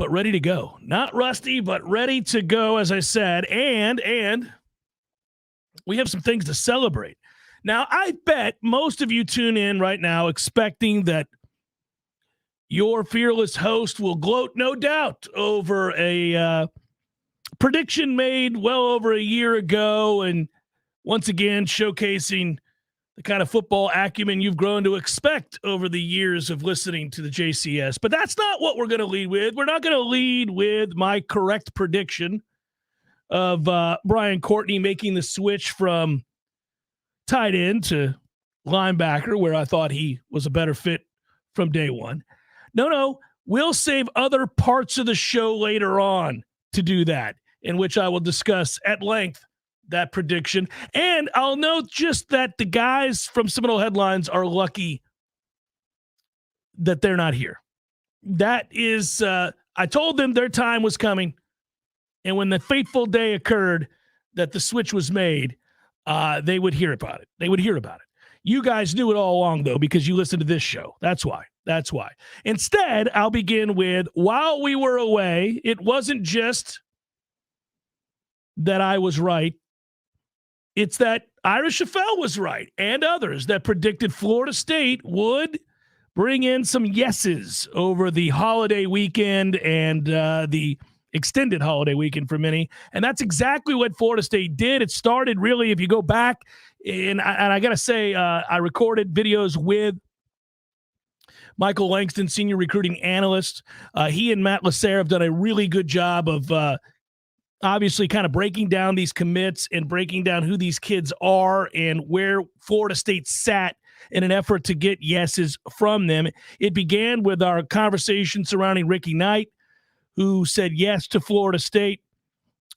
but ready to go. Not rusty, but ready to go, as I said. And we have some things to celebrate. Now, I bet most of you tune in right now expecting that your fearless host will gloat, no doubt, over a prediction made well over a year ago, and once again showcasing the kind of football acumen you've grown to expect over the years of listening to the JCS. But that's not what we're going to lead with. We're not going to lead with my correct prediction of Brian Courtney making the switch from tight end to linebacker, where I thought he was a better fit from day one. No, we'll save other parts of the show later on to do that, in which I will discuss at length that prediction. And I'll note just that the guys from Seminole Headlines are lucky that they're not here. That is, I told them their time was coming. And when the fateful day occurred that the switch was made, they would hear about it. You guys knew it all along, though, because you listened to this show. That's why. Instead, I'll begin with, while we were away, it wasn't just that I was right. It's that Ira Schafel was right, and others that predicted Florida State would bring in some yeses over the holiday weekend and the extended holiday weekend for many. And that's exactly what Florida State did. It started really, if you go back, and I got to say, I recorded videos with Michael Langston, senior recruiting analyst. He and Matt Lasser have done a really good job of obviously kind of breaking down these commits and breaking down who these kids are and where Florida State sat in an effort to get yeses from them. It began with our conversation surrounding Ricky Knight, who said yes to Florida State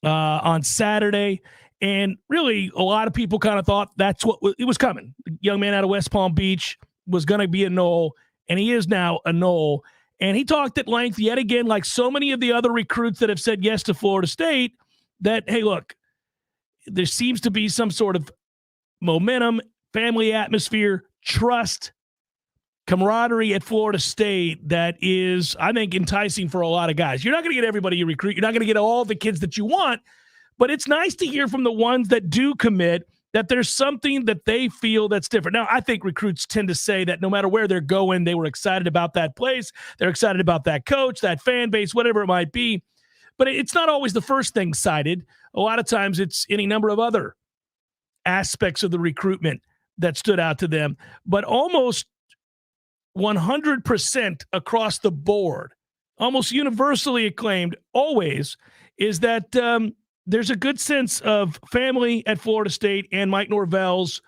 on Saturday. And really, a lot of people kind of thought that's what it was coming. The young man out of West Palm Beach was going to be a Nole, and he is now a Nole. And he talked at length yet again, like so many of the other recruits that have said yes to Florida State, that, hey, look, there seems to be some sort of momentum, family atmosphere, trust, camaraderie at Florida State that is, I think, enticing for a lot of guys. You're not going to get everybody you recruit. You're not going to get all the kids that you want, but it's nice to hear from the ones that do commit that there's something that they feel that's different. Now, I think recruits tend to say that no matter where they're going, they were excited about that place. They're excited about that coach, that fan base, whatever it might be. But it's not always the first thing cited. A lot of times it's any number of other aspects of the recruitment that stood out to them. But almost 100% across the board, almost universally acclaimed always, is that there's a good sense of family at Florida State and Mike Norvell's,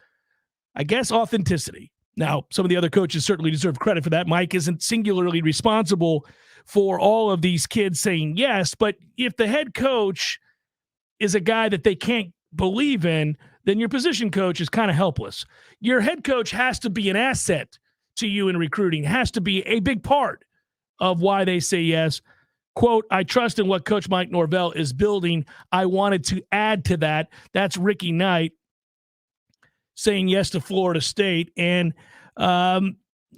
I guess, authenticity. Now, some of the other coaches certainly deserve credit for that. Mike isn't singularly responsible for all of these kids saying yes, but if the head coach is a guy that they can't believe in, then your position coach is kind of helpless. Your head coach has to be an asset to you in recruiting, has to be a big part of why they say yes. Quote, I trust in what Coach Mike Norvell is building. I wanted to add to that. That's Ricky Knight saying yes to Florida State. And, I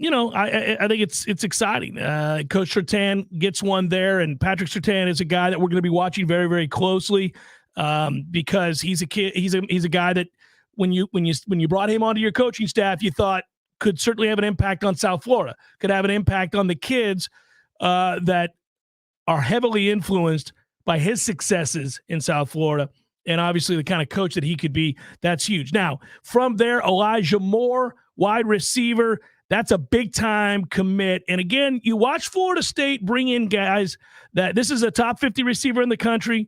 think it's exciting. Coach Surtain gets one there, and Patrick Surtain is a guy that we're going to be watching very, very closely because he's a kid. He's a guy that when you brought him onto your coaching staff, you thought could certainly have an impact on South Florida, could have an impact on the kids that are heavily influenced by his successes in South Florida. And obviously the kind of coach that he could be, that's huge. Now, from there, Elijah Moore, wide receiver, that's a big-time commit. And again, you watch Florida State bring in guys that this is a top 50 receiver in the country.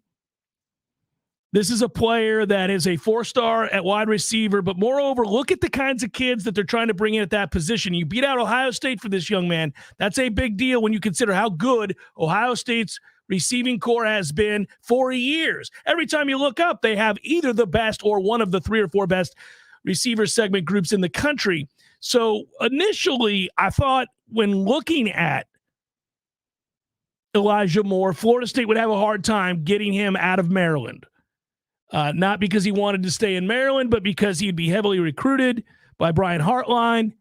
This is a player that is a 4-star at wide receiver. But moreover, look at the kinds of kids that they're trying to bring in at that position. You beat out Ohio State for this young man. That's a big deal when you consider how good Ohio State's receiving core has been for years. Every time you look up, they have either the best or one of the 3 or 4 best receiver segment groups in the country. So initially, I thought when looking at Elijah Moore, Florida State would have a hard time getting him out of Maryland. Not because he wanted to stay in Maryland, but because he'd be heavily recruited by Brian Hartline.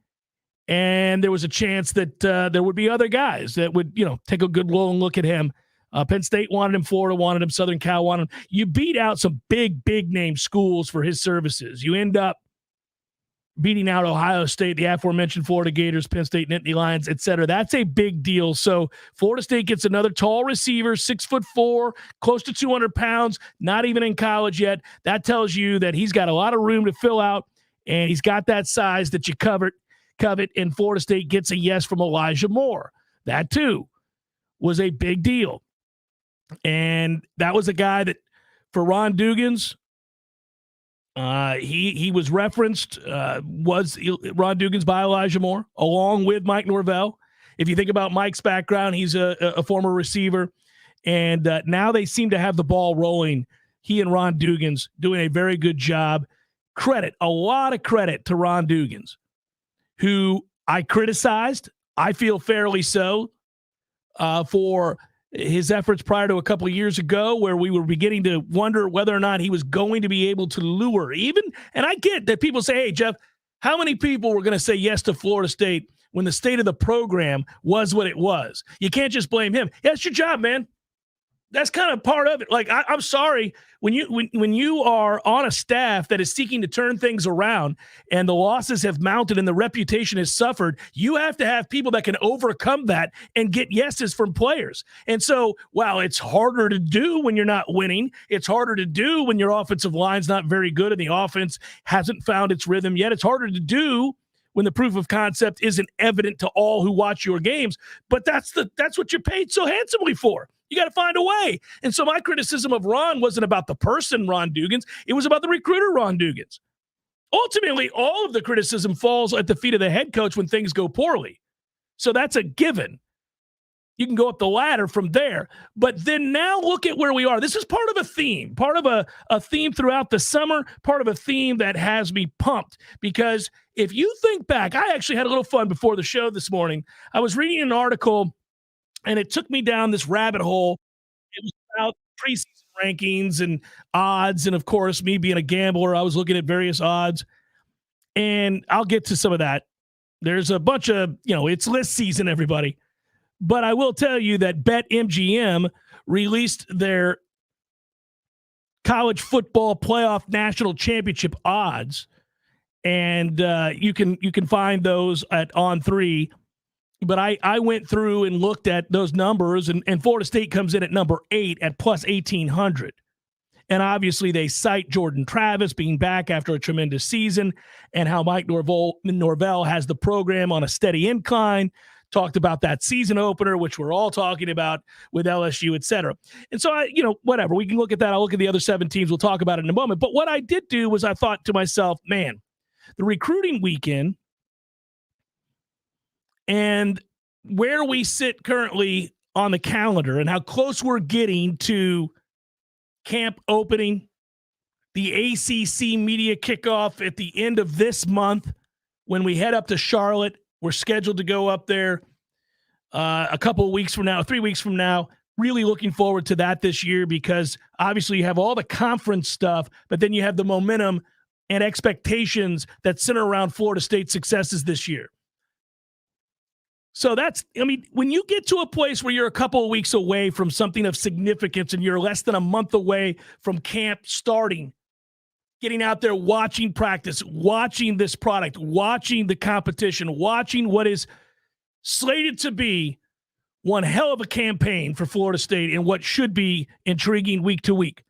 And there was a chance that there would be other guys that would, take a good long look at him Penn State wanted him, Florida wanted him, Southern Cal wanted him. You beat out some big name schools for his services. You end up beating out Ohio State, the aforementioned Florida Gators, Penn State, Nittany Lions, et cetera. That's a big deal. So Florida State gets another tall receiver, 6'4", close to 200 pounds, not even in college yet. That tells you that he's got a lot of room to fill out, and he's got that size that you covet. And Florida State gets a yes from Elijah Moore. That, too, was a big deal. And that was a guy that, for Ron Dugans, he was referenced, was Ron Dugans by Elijah Moore, along with Mike Norvell. If you think about Mike's background, he's a former receiver. And now they seem to have the ball rolling. He and Ron Dugans doing a very good job. A lot of credit to Ron Dugans, who I criticized, I feel fairly so, for his efforts prior to a couple of years ago, where we were beginning to wonder whether or not he was going to be able to lure even. And I get that people say, hey, Jeff, how many people were going to say yes to Florida State when the state of the program was what it was? You can't just blame him. Yeah, it's your job, man. That's kind of part of it. Like, I'm sorry, when you are on a staff that is seeking to turn things around and the losses have mounted and the reputation has suffered, you have to have people that can overcome that and get yeses from players. And so, while it's harder to do when you're not winning, it's harder to do when your offensive line's not very good and the offense hasn't found its rhythm yet. It's harder to do when the proof of concept isn't evident to all who watch your games. But that's what you're paid so handsomely for. You got to find a way. And so my criticism of Ron wasn't about the person, Ron Dugans. It was about the recruiter, Ron Dugans. Ultimately, all of the criticism falls at the feet of the head coach when things go poorly. So that's a given. You can go up the ladder from there. But then now look at where we are. This is part of a theme, part of a theme throughout the summer, part of a theme that has me pumped. Because if you think back, I actually had a little fun before the show this morning. I was reading an article, and it took me down this rabbit hole. It was about preseason rankings and odds. And, of course, me being a gambler, I was looking at various odds. And I'll get to some of that. There's a bunch of, it's list season, everybody. But I will tell you that BetMGM released their college football playoff national championship odds. And you can find those at On3. But I went through and looked at those numbers, and Florida State comes in at number 8 at plus 1,800. And obviously they cite Jordan Travis being back after a tremendous season and how Mike Norvell has the program on a steady incline. Talked about that season opener, which we're all talking about with LSU, et cetera. And so, whatever. We can look at that. I'll look at the other 7 teams. We'll talk about it in a moment. But what I did do was I thought to myself, man, the recruiting weekend and where we sit currently on the calendar and how close we're getting to camp opening, the ACC media kickoff at the end of this month when we head up to Charlotte. We're scheduled to go up there a couple of weeks from now, 3 weeks from now. Really looking forward to that this year because obviously you have all the conference stuff, but then you have the momentum and expectations that center around Florida State's successes this year. So when you get to a place where you're a couple of weeks away from something of significance and you're less than a month away from camp starting, getting out there, watching practice, watching this product, watching the competition, watching what is slated to be one hell of a campaign for Florida State and what should be intriguing week to week.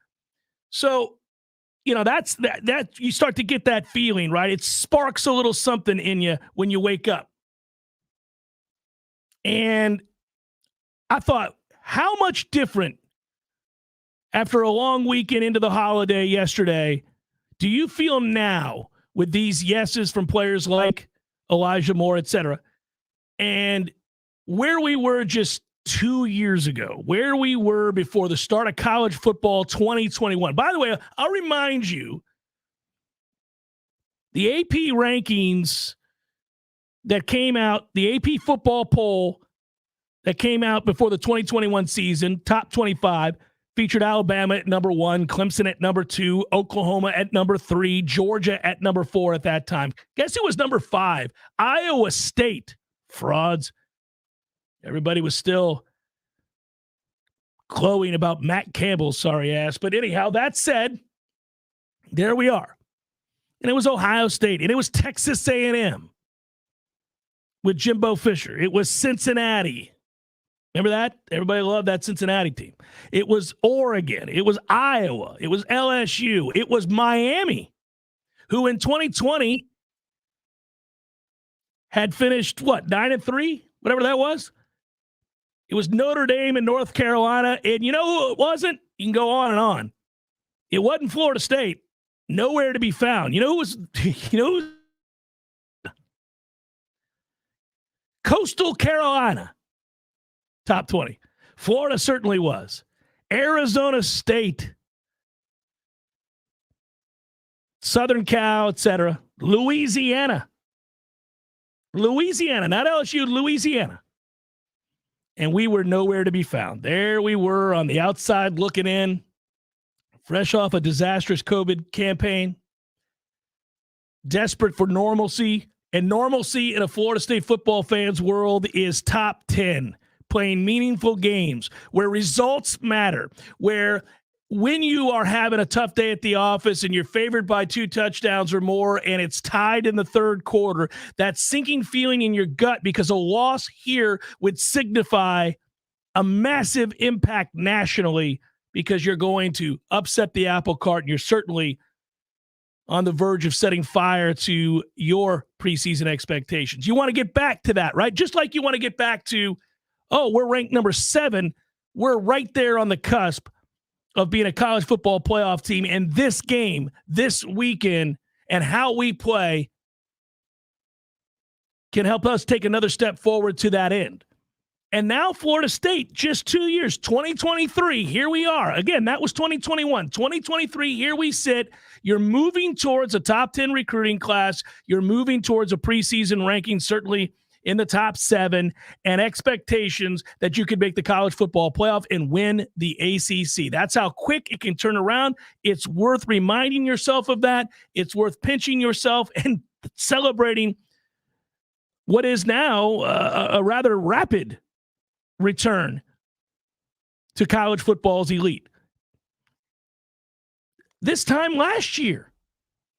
So, that's that you start to get that feeling, right? It sparks a little something in you when you wake up. And I thought, how much different after a long weekend into the holiday yesterday do you feel now with these yeses from players like Elijah Moore, et cetera, and where we were just 2 years ago, where we were before the start of college football 2021? By the way, I'll remind you, the AP rankings that came out, the AP football poll that came out before the 2021 season, top 25, featured Alabama at number 1, Clemson at number 2, Oklahoma at number 3, Georgia at number 4 at that time. Guess who was number 5? Iowa State. Frauds. Everybody was still glowing about Matt Campbell's sorry ass. But anyhow, that said, there we are. And it was Ohio State, and it was Texas A&M with Jimbo Fisher. It was Cincinnati. Remember that? Everybody loved that Cincinnati team. It was Oregon. It was Iowa. It was LSU. It was Miami, who in 2020 had finished, 9-3? Whatever that was. It was Notre Dame and North Carolina. And you know who it wasn't? You can go on and on. It wasn't Florida State. Nowhere to be found. You know who was, Coastal Carolina. Top 20. Florida certainly was. Arizona State. Southern Cal, etc. Louisiana. Louisiana, not LSU, Louisiana. And we were nowhere to be found. There we were on the outside looking in, fresh off a disastrous COVID campaign, desperate for normalcy. And normalcy in a Florida State football fan's world is top 10, playing meaningful games where results matter, where when you are having a tough day at the office and you're favored by 2 touchdowns or more and it's tied in the third quarter, that sinking feeling in your gut because a loss here would signify a massive impact nationally because you're going to upset the apple cart and you're certainly on the verge of setting fire to your preseason expectations. You want to get back to that, right? Just like you want to get back to, we're ranked number 7. We're right there on the cusp of being a college football playoff team. And this game, this weekend, and how we play can help us take another step forward to that end. And now Florida State, just 2 years, 2023, here we are. Again, that was 2021. 2023, here we sit. You're moving towards a top 10 recruiting class. You're moving towards a preseason ranking, certainly in the top 7, and expectations that you could make the college football playoff and win the ACC. That's how quick it can turn around. It's worth reminding yourself of that. It's worth pinching yourself and celebrating what is now a rather rapid return to college football's elite. This time last year,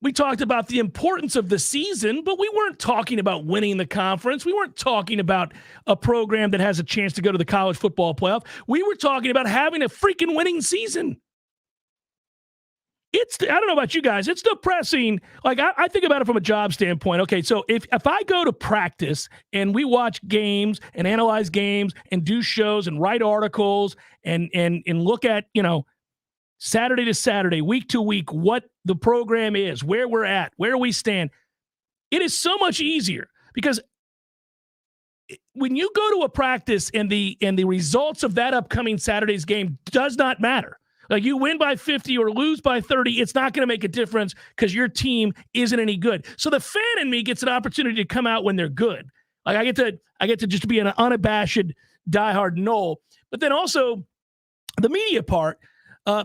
we talked about the importance of the season, but we weren't talking about winning the conference. We weren't talking about a program that has a chance to go to the college football playoff. We were talking about having a freaking winning season. I don't know about you guys. It's depressing. Like, I think about it from a job standpoint. Okay, so if I go to practice and we watch games and analyze games and do shows and write articles and look at, Saturday to Saturday, week to week, what the program is, where we're at, where we stand, it is so much easier because when you go to a practice and the results of that upcoming Saturday's game does not matter. Like, you win by 50 or lose by 30, it's not going to make a difference because your team isn't any good. So the fan in me gets an opportunity to come out when they're good. Like, I get to just be an unabashed diehard Nole. But then also the media part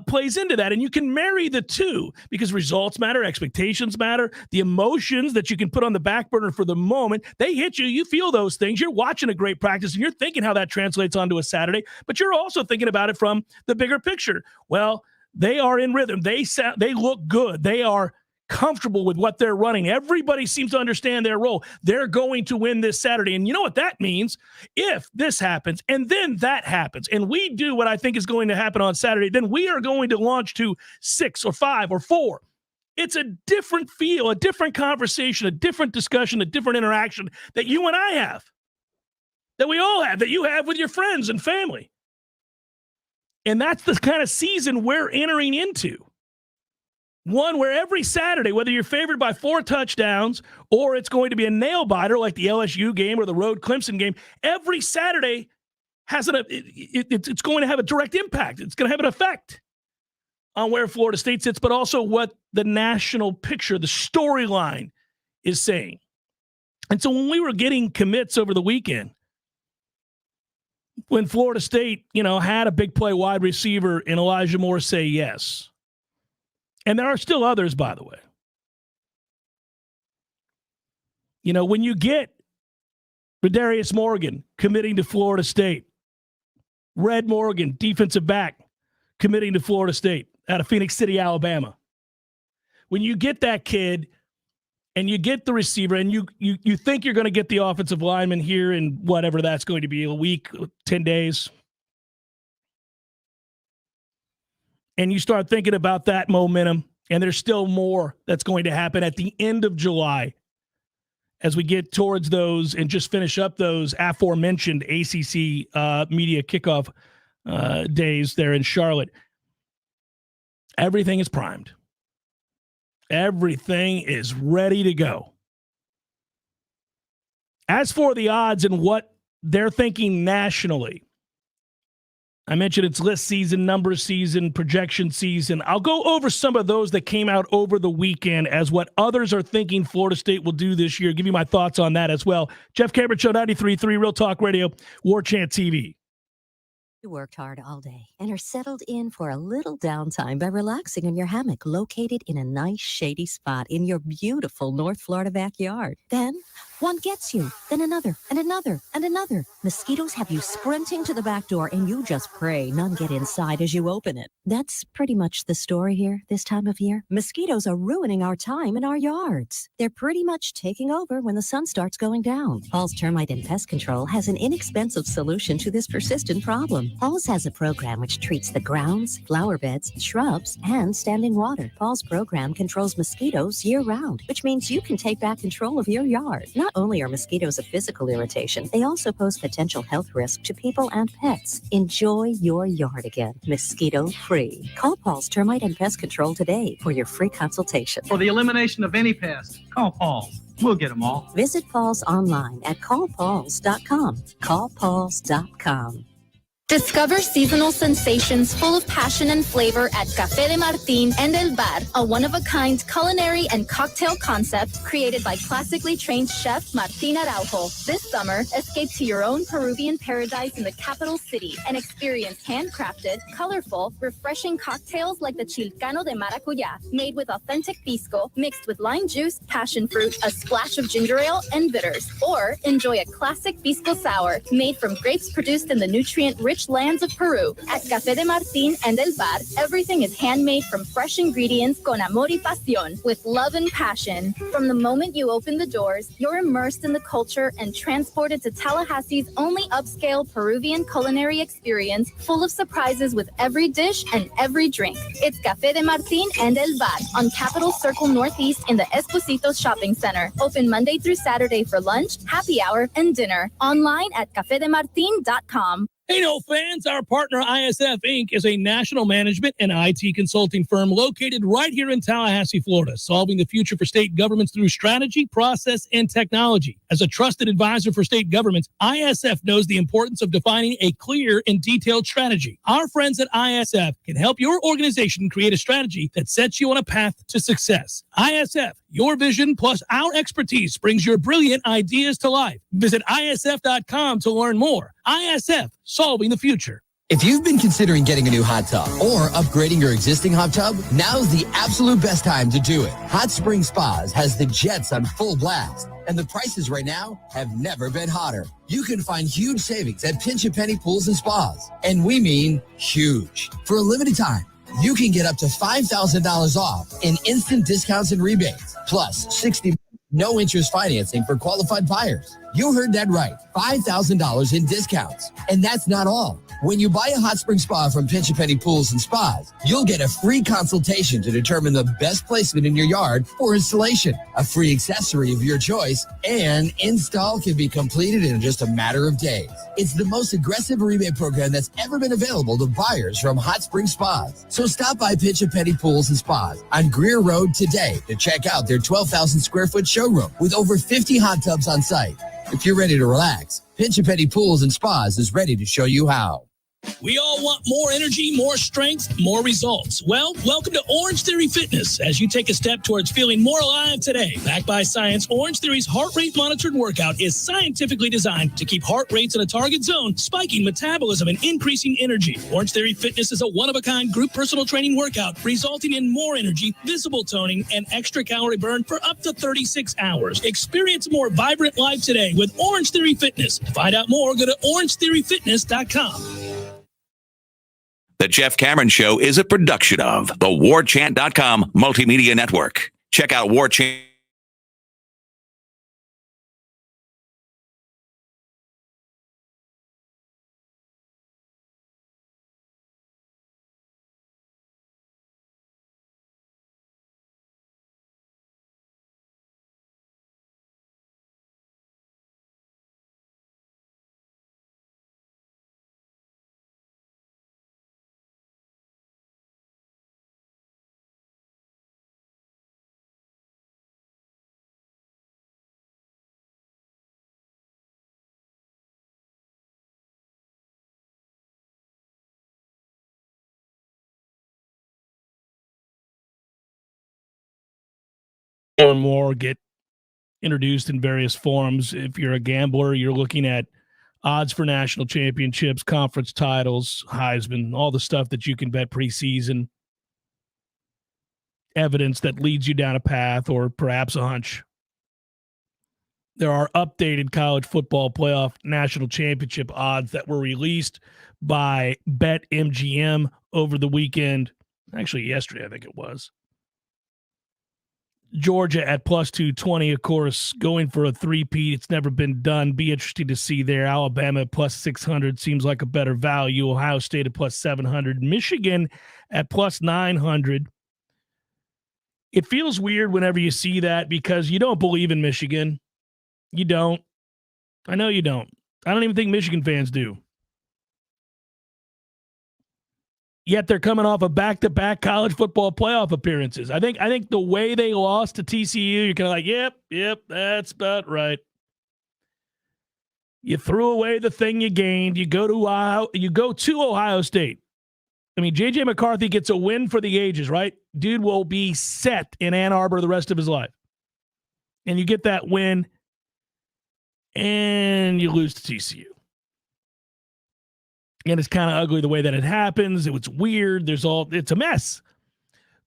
plays into that, and you can marry the two because results matter, expectations matter, the emotions that you can put on the back burner for the moment, they hit you, you feel those things, you're watching a great practice, and you're thinking how that translates onto a Saturday, but you're also thinking about it from the bigger picture. Well, they are in rhythm, they look good, they are comfortable with what they're running. Everybody seems to understand their role. They're going to win this Saturday. And you know what that means? If this happens and then that happens and we do what I think is going to happen on Saturday, then we are going to launch to 6 or 5 or 4. It's a different feel, a different conversation, a different discussion, a different interaction that you and I have, that we all have, that you have with your friends and family. And that's the kind of season we're entering into. One where every Saturday, whether you're favored by 4 touchdowns or it's going to be a nail biter like the LSU game or the road Clemson game, every Saturday has it's going to have a direct impact. It's going to have an effect on where Florida State sits, but also what the national picture, the storyline is saying. And so when we were getting commits over the weekend, when Florida State, had a big play wide receiver in Elijah Moore say yes, and there are still others, by the way. When you get Rodarius Morgan committing to Florida State, Red Morgan, defensive back, committing to Florida State out of Phoenix City, Alabama. When you get that kid and you get the receiver and you think you're going to get the offensive lineman here in whatever that's going to be, a week, 10 days, and you start thinking about that momentum, and there's still more that's going to happen at the end of July as we get towards those and just finish up those aforementioned ACC media kickoff days there in Charlotte. Everything is primed. Everything is ready to go. As for the odds and what they're thinking nationally, I mentioned it's list season, number season, projection season. I'll go over some of those that came out over the weekend as what others are thinking Florida State will do this year. Give you my thoughts on that as well. Jeff Cameron Show, 93.3 Real Talk Radio, Warchant TV. You worked hard all day and are settled in for a little downtime by relaxing in your hammock located in a nice shady spot in your beautiful North Florida backyard. Then one gets you, then another, and another, and another. Mosquitoes have you sprinting to the back door, and you just pray none get inside as you open it. That's pretty much the story here this time of year. Mosquitoes are ruining our time in our yards. They're pretty much taking over when the sun starts going down. Paul's Termite and Pest Control has an inexpensive solution to this persistent problem. Paul's has a program which treats the grounds, flower beds, shrubs, and standing water. Paul's program controls mosquitoes year-round, which means you can take back control of your yard. Not only are mosquitoes a physical irritation, they also pose potential health risk to people and pets. Enjoy your yard again, mosquito-free. Call Paul's Termite and Pest Control today for your free consultation. For the elimination of any pest, call Paul. We'll get them all. Visit Paul's online at callpauls.com. Callpauls.com. Discover seasonal sensations full of passion and flavor at Café de Martín and El Bar, a one-of-a-kind culinary and cocktail concept created by classically trained chef Martín Araujo. This summer, escape to your own Peruvian paradise in the capital city and experience handcrafted, colorful, refreshing cocktails like the Chilcano de Maracuyá, made with authentic pisco, mixed with lime juice, passion fruit, a splash of ginger ale, and bitters. Or enjoy a classic pisco sour, made from grapes produced in the nutrient-rich lands of Peru. At Café de Martín and El Bar, everything is handmade from fresh ingredients con amor y pasión, with love and passion. From the moment you open the doors, you're immersed in the culture and transported to Tallahassee's only upscale Peruvian culinary experience, full of surprises with every dish and every drink. It's Café de Martín and El Bar on Capitol Circle Northeast in the Esposito Shopping Center. Open Monday through Saturday for lunch, happy hour, and dinner. Online at cafedemartin.com. Hey, no fans, our partner ISF Inc. is a national management and IT consulting firm located right here in Tallahassee, Florida, solving the future for state governments through strategy, process, and technology. As a trusted advisor for state governments, ISF knows the importance of defining a clear and detailed strategy. Our friends at ISF can help your organization create a strategy that sets you on a path to success. ISF, your vision plus our expertise brings your brilliant ideas to life. Visit ISF.com to learn more. ISF, solving the future. If you've been considering getting a new hot tub or upgrading your existing hot tub, now's the absolute best time to do it. Hot Spring Spas has the jets on full blast, and the prices right now have never been hotter. You can find huge savings at Pinch a Penny Pools and Spas, and we mean huge. For a limited time, you can get up to $5,000 off in instant discounts and rebates, plus 60 no-interest financing for qualified buyers. You heard that right, $5,000 in discounts. And that's not all. When you buy a hot spring spa from Pinch a Penny Pools and Spas, you'll get a free consultation to determine the best placement in your yard for installation, a free accessory of your choice, and install can be completed in just a matter of days. It's the most aggressive rebate program that's ever been available to buyers from Hot Spring Spas. So stop by Pinch a Penny Pools and Spas on Greer Road today to check out their 12,000 square foot showroom with over 50 hot tubs on site. If you're ready to relax, Pinch a Penny Pools and Spas is ready to show you how. We all want more energy, more strength, more results. Well, welcome to Orange Theory Fitness as you take a step towards feeling more alive today. Backed by science, Orange Theory's heart rate monitored workout is scientifically designed to keep heart rates in a target zone, spiking metabolism and increasing energy. Orange Theory Fitness is a one-of-a-kind group personal training workout resulting in more energy, visible toning, and extra calorie burn for up to 36 hours. Experience a more vibrant life today with Orange Theory Fitness. To find out more, go to orangetheoryfitness.com. The Jeff Cameron Show is a production of the Warchant.com Multimedia Network. Check out Warchant. More and more get introduced in various forms. If you're a gambler, you're looking at odds for national championships, conference titles, Heisman, all the stuff that you can bet preseason, evidence that leads you down a path or perhaps a hunch. There are updated college football playoff national championship odds that were released by BetMGM over the weekend. Actually, yesterday, I think it was. Georgia at plus 220, of course, going for a three-peat. It's never been done. Be interesting to see there. Alabama at plus 600 seems like a better value. Ohio State at plus 700. Michigan at plus 900. It feels weird whenever you see that because you don't believe in Michigan. You don't. I know you don't. I don't even think Michigan fans do. Yet they're coming off of back-to-back college football playoff appearances. I think the way they lost to TCU, you're kind of like, yep, that's about right. You threw away the thing you gained. You go to Ohio State. I mean, J.J. McCarthy gets a win for the ages, right? Dude will be set in Ann Arbor the rest of his life. And you get that win, and you lose to TCU. And it's kind of ugly the way that it happens. It was weird. It's a mess.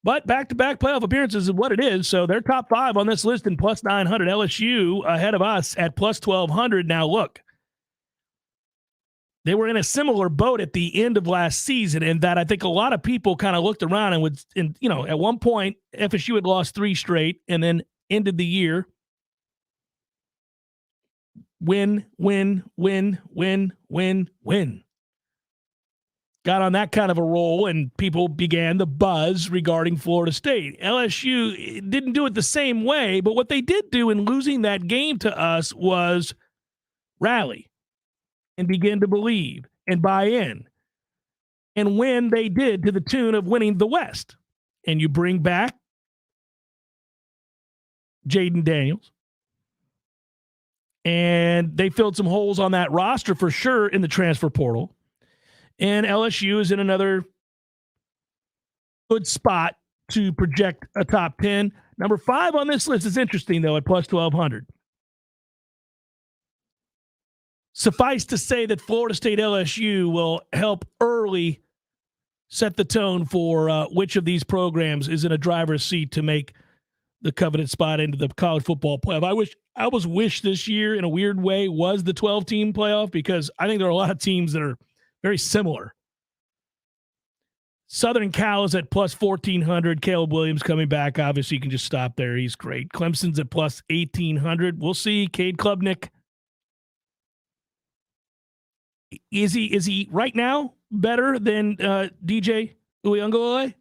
But back-to-back playoff appearances is what it is. So they're top 5 on this list in plus 900. LSU ahead of us at plus 1,200. Now, look, they were in a similar boat at the end of last season in that I think a lot of people kind of looked around at one point, FSU had lost 3 straight and then ended the year. Win. Got on that kind of a roll, and people began the buzz regarding Florida State. LSU didn't do it the same way, but what they did do in losing that game to us was rally and begin to believe and buy in. And when they did, to the tune of winning the West. And you bring back Jaden Daniels. And they filled some holes on that roster for sure in the transfer portal. And LSU is in another good spot to project a top 10. Number 5 on this list is interesting, though, at plus 1,200. Suffice to say that Florida State LSU will help early set the tone for which of these programs is in a driver's seat to make the coveted spot into the college football playoff. I always wish this year, in a weird way, was the 12-team playoff because I think there are a lot of teams that are very similar. Southern Cal is at plus 1,400. Caleb Williams coming back. Obviously, you can just stop there. He's great. Clemson's at plus 1,800. We'll see. Cade Klubnik. Is he right now better than DJ Uiagalelei?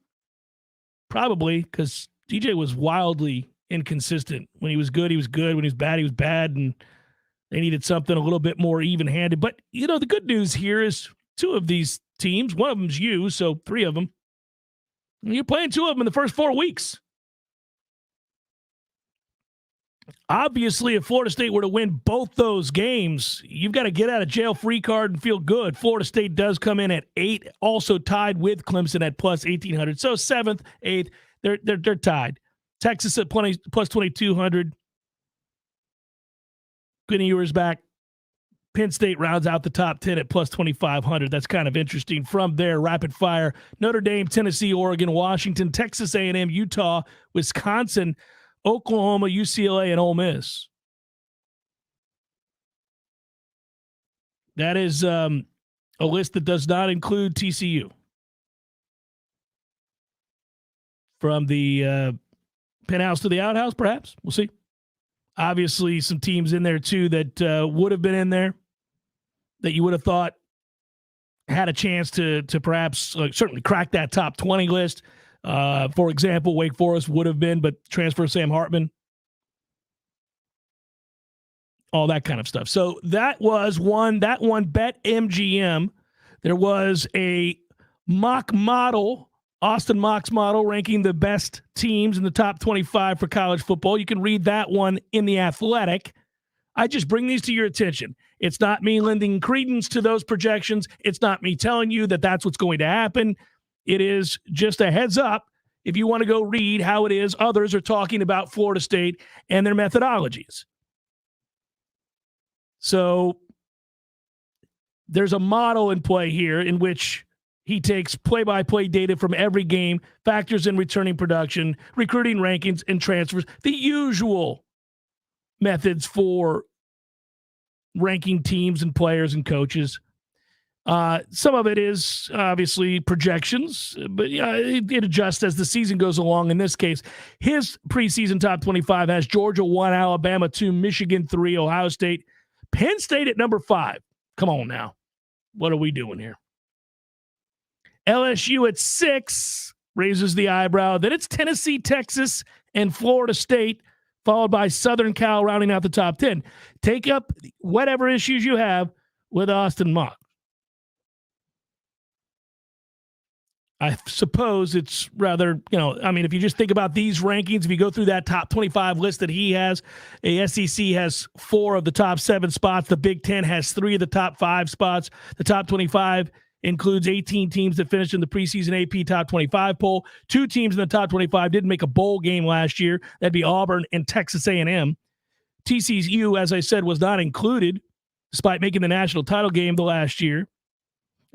Probably, because DJ was wildly inconsistent. When he was good, he was good. When he was bad, he was bad. And they needed something a little bit more even-handed. But, the good news here is 2 of these teams, one of them's you, so 3 of them. You're playing 2 of them in the first 4 weeks. Obviously, if Florida State were to win both those games, you've got to get out of jail free card and feel good. Florida State does come in at 8, also tied with Clemson at plus 1,800. So 7th, 8th, they're tied. Texas at plus 2,200. Quinn Ewers back. Penn State rounds out the top 10 at plus 2,500. That's kind of interesting. From there, rapid fire: Notre Dame, Tennessee, Oregon, Washington, Texas A&M, Utah, Wisconsin, Oklahoma, UCLA, and Ole Miss. That is a list that does not include TCU. from the penthouse to the outhouse, perhaps. We'll see. Obviously, some teams in there, too, that would have been in there that you would have thought had a chance to perhaps certainly crack that top 20 list. For example, Wake Forest would have been, but transfer Sam Hartman. All that kind of stuff. So that was one Bet MGM. There was a mock model, Austin Mock's model, ranking the best teams in the top 25 for college football. You can read that one in The Athletic. I just bring these to your attention. It's not me lending credence to those projections. It's not me telling you that that's what's going to happen. It is just a heads up if you want to go read how it is others are talking about Florida State and their methodologies. So there's a model in play here in which he takes play-by-play data from every game, factors in returning production, recruiting rankings, and transfers, the usual methods for ranking teams and players and coaches. Some of it is obviously projections, but it adjusts as the season goes along. In this case, his preseason top 25 has Georgia 1, Alabama 2, Michigan 3, Ohio State, Penn State at number 5. Come on now. What are we doing here? LSU at 6 raises the eyebrow. Then it's Tennessee, Texas, and Florida State, followed by Southern Cal rounding out the top 10. Take up whatever issues you have with Austin Mock. I suppose it's rather, if you just think about these rankings, if you go through that top 25 list that he has, the SEC has 4 of the top 7 spots. The Big Ten has 3 of the top 5 spots. The top 25 includes 18 teams that finished in the preseason AP top 25 poll. 2 teams in the top 25 didn't make a bowl game last year. That'd be Auburn and Texas A&M. TCU, as I said, was not included, despite making the national title game the last year.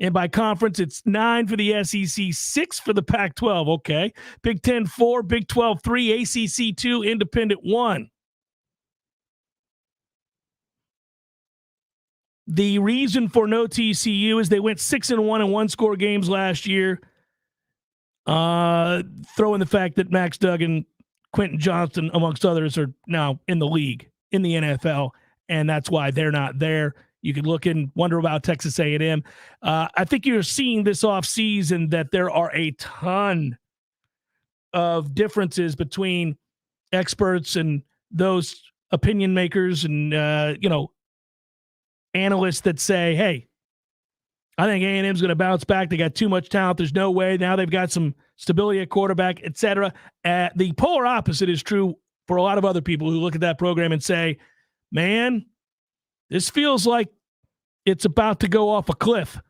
And by conference, it's 9 for the SEC, 6 for the Pac-12. Okay. Big Ten 4, Big 12 3, ACC 2, Independent 1. The reason for no TCU is they went 6-1 in one-score games last year. Throw in the fact that Max Duggan, Quentin Johnston, amongst others, are now in the league, in the NFL, and that's why they're not there. You can look and wonder about Texas A&M. I think you're seeing this offseason that there are a ton of differences between experts and those opinion makers and, analysts that say, hey, I think A&M's going to bounce back. They got too much talent. There's no way. Now they've got some stability at quarterback, et cetera. The polar opposite is true for a lot of other people who look at that program and say, man, this feels like it's about to go off a cliff.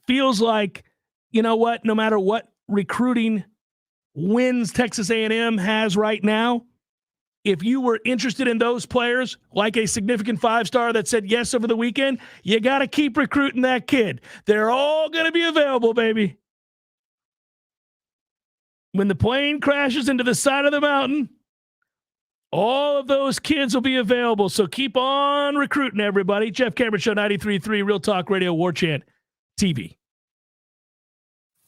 Feels like, you know what, no matter what recruiting wins Texas A&M has right now, if you were interested in those players, like a significant 5-star that said yes over the weekend, you got to keep recruiting that kid. They're all going to be available, baby. When the plane crashes into the side of the mountain, all of those kids will be available. So keep on recruiting, everybody. Jeff Cameron Show, 93.3 Real Talk Radio, Warchant TV.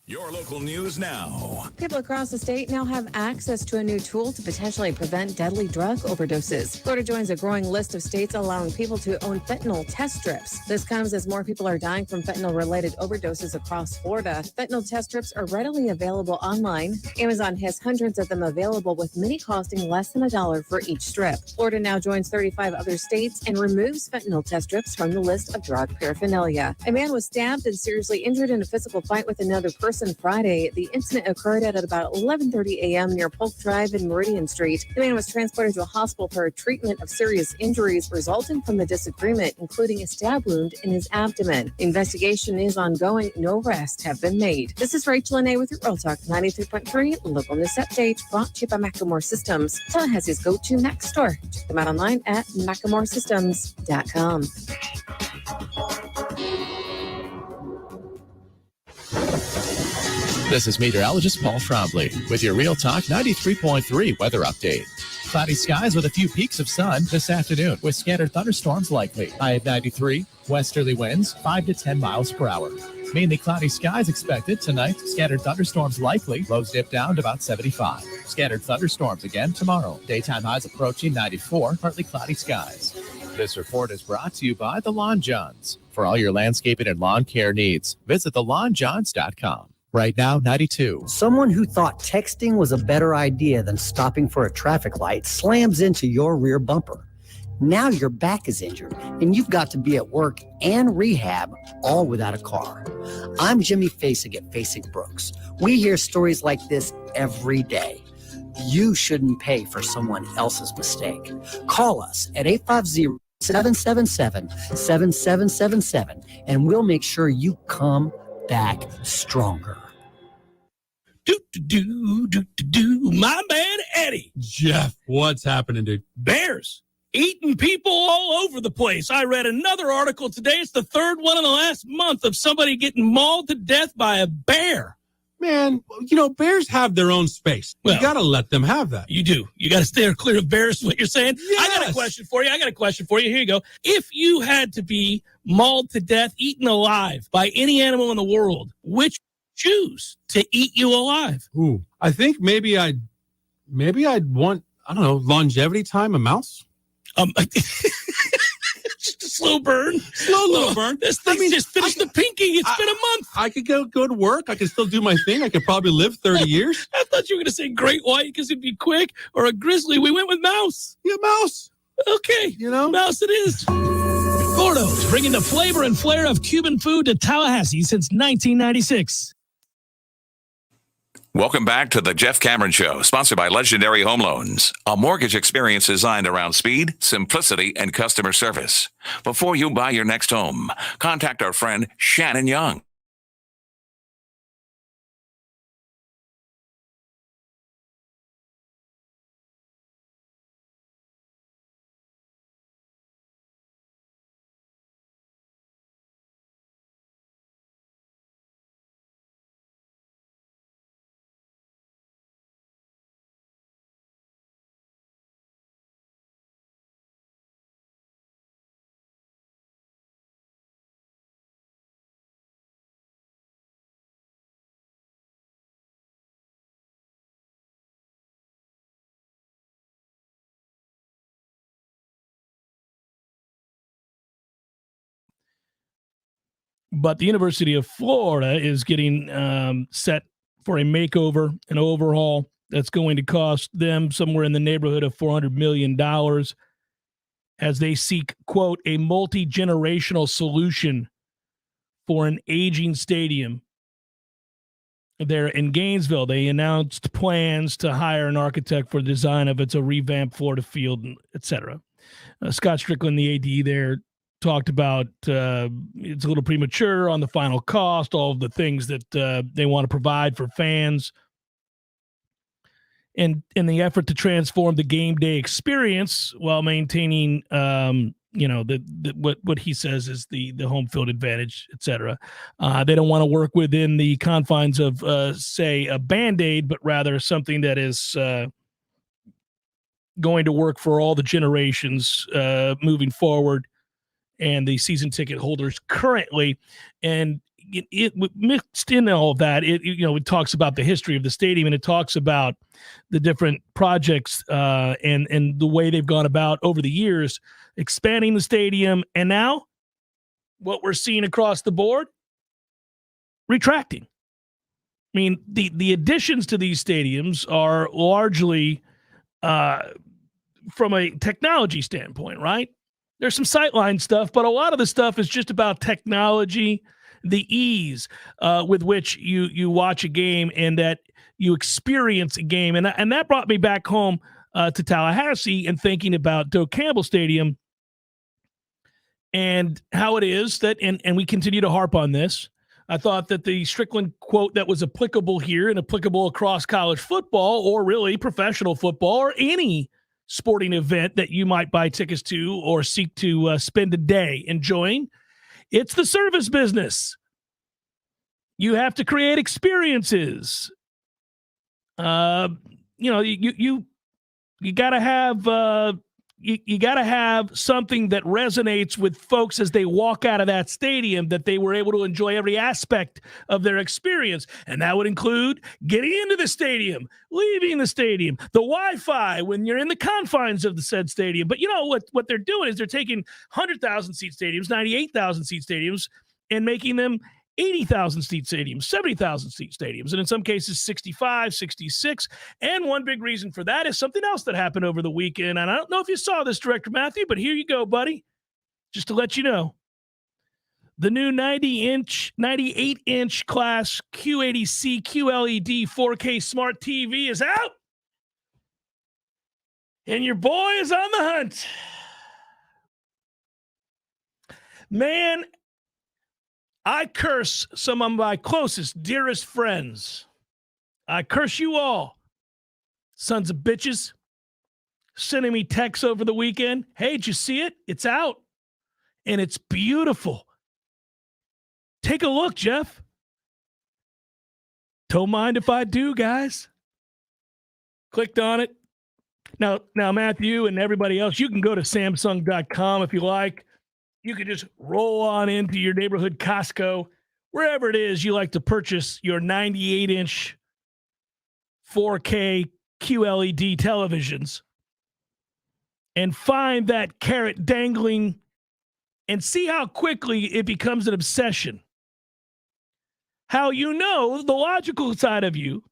Your local news now. People across the state now have access to a new tool to potentially prevent deadly drug overdoses. Florida joins a growing list of states allowing people to own fentanyl test strips. This comes as more people are dying from fentanyl-related overdoses across Florida. Fentanyl test strips are readily available online. Amazon has hundreds of them available, with many costing less than $1 for each strip. Florida now joins 35 other states and removes fentanyl test strips from the list of drug paraphernalia. A man was stabbed and seriously injured in a physical fight with another person Friday. The incident occurred at about 11:30 a.m. near Polk Drive and Meridian Street. The man was transported to a hospital for treatment of serious injuries resulting from the disagreement, including a stab wound in his abdomen. The investigation is ongoing. No arrests have been made. This is Rachel Anay with your Real Talk 93.3 local news update, brought to you by Macklemore Systems, Tallahassee's go-to Mac store. Check them out online at MacklemoreSystems.com. This is meteorologist Paul Trombley with your Real Talk 93.3 weather update. Cloudy skies with a few peaks of sun this afternoon with scattered thunderstorms likely. High of 93, westerly winds 5 to 10 miles per hour. Mainly cloudy skies expected tonight. Scattered thunderstorms likely. Lows dip down to about 75. Scattered thunderstorms again tomorrow. Daytime highs approaching 94. Partly cloudy skies. This report is brought to you by the Lawn Johns. For all your landscaping and lawn care needs, visit thelawnjohns.com. Right now, 92. Someone who thought texting was a better idea than stopping for a traffic light slams into your rear bumper. Now your back is injured and you've got to be at work and rehab all without a car. I'm Jimmy Fasig at Fasig Brooks. We hear stories like this every day. You shouldn't pay for someone else's mistake. Call us at 850-777-7777 and we'll make sure you come back stronger. My man Eddie. Jeff, what's happening, dude? Bears eating people all over the place. I read another article today. It's the third one in the last month of somebody getting mauled to death by a bear. Man, bears have their own space. Well, you got to let them have that. You do. You got to stay clear of bears, is what you're saying? Yes. I got a question for you. Here you go. If you had to be mauled to death, eaten alive by any animal in the world, which choose to eat you alive? Ooh, I think maybe I'd want, I don't know, longevity time, a mouse. Just a slow burn. Slow burn. This thing just finished the pinky. It's been a month. I could go to work. I could still do my thing. I could probably live 30 years. I thought you were going to say great white because it'd be quick, or a grizzly. We went with mouse. Yeah, mouse. Okay. Mouse it is. Gordo's bringing the flavor and flair of Cuban food to Tallahassee since 1996. Welcome back to the Jeff Cameron Show, sponsored by Legendary Home Loans, a mortgage experience designed around speed, simplicity, and customer service. Before you buy your next home, contact our friend Shannon Young. But the University of Florida is getting set for a makeover, an overhaul that's going to cost them somewhere in the neighborhood of $400 million as they seek, quote, a multi-generational solution for an aging stadium. There in Gainesville, they announced plans to hire an architect for the design of a revamped Florida field, et cetera. Scott Strickland, the AD there, talked about it's a little premature on the final cost, all of the things that they want to provide for fans. And in the effort to transform the game day experience while maintaining, what he says is the home field advantage, et cetera. They don't want to work within the confines of, say, a Band-Aid, but rather something that is going to work for all the generations moving forward and the season ticket holders currently. And it mixed in all of that, it talks about the history of the stadium, and it talks about the different projects and the way they've gone about over the years, expanding the stadium. And now what we're seeing across the board, retracting. I mean, the additions to these stadiums are largely from a technology standpoint, right? There's some sightline stuff, but a lot of the stuff is just about technology, the ease with which you watch a game and that you experience a game. And that brought me back home to Tallahassee and thinking about Doak Campbell Stadium and how it is that, and we continue to harp on this. I thought that the Strickland quote that was applicable here and applicable across college football or really professional football or any sporting event that you might buy tickets to or seek to spend a day enjoying. It's the service business. You have to create experiences. You got to have you got to have something that resonates with folks as they walk out of that stadium, that they were able to enjoy every aspect of their experience. And that would include getting into the stadium, leaving the stadium, the Wi-Fi when you're in the confines of the said stadium. But you know what they're doing is they're taking 100,000 seat stadiums, 98,000 seat stadiums, and making them 80,000 seat stadiums, 70,000 seat stadiums, and in some cases 65, 66. And one big reason for that is something else that happened over the weekend. And I don't know if you saw this, Director Matthew, but here you go, buddy. Just to let you know, the new 98-inch class Q80C QLED 4K smart TV is out. And your boy is on the hunt. Man, I curse some of my closest, dearest friends. I curse you all, sons of bitches, sending me texts over the weekend. Hey, did you see it? It's out. And it's beautiful. Take a look, Jeff. Don't mind if I do, guys. Clicked on it. Now, Matthew and everybody else, you can go to Samsung.com if you like. You can just roll on into your neighborhood Costco, wherever it is you like to purchase your 98-inch 4K QLED televisions, and find that carrot dangling and see how quickly it becomes an obsession. How the logical side of you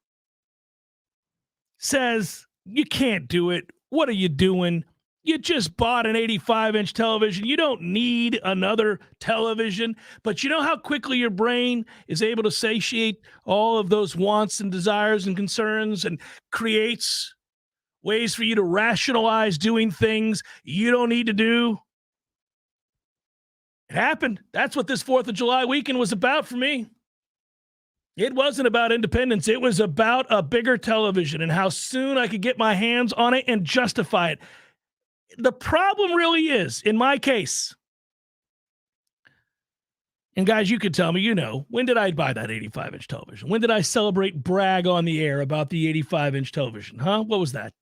says, you can't do it. What are you doing? You just bought an 85-inch television. You don't need another television. But you know how quickly your brain is able to satiate all of those wants and desires and concerns and creates ways for you to rationalize doing things you don't need to do? It happened. That's what this 4th of July weekend was about for me. It wasn't about independence. It was about a bigger television and how soon I could get my hands on it and justify it. The problem really is, in my case, and guys, you could tell me, when did I buy that 85-inch television? When did I brag on the air about the 85-inch television? Huh? What was that?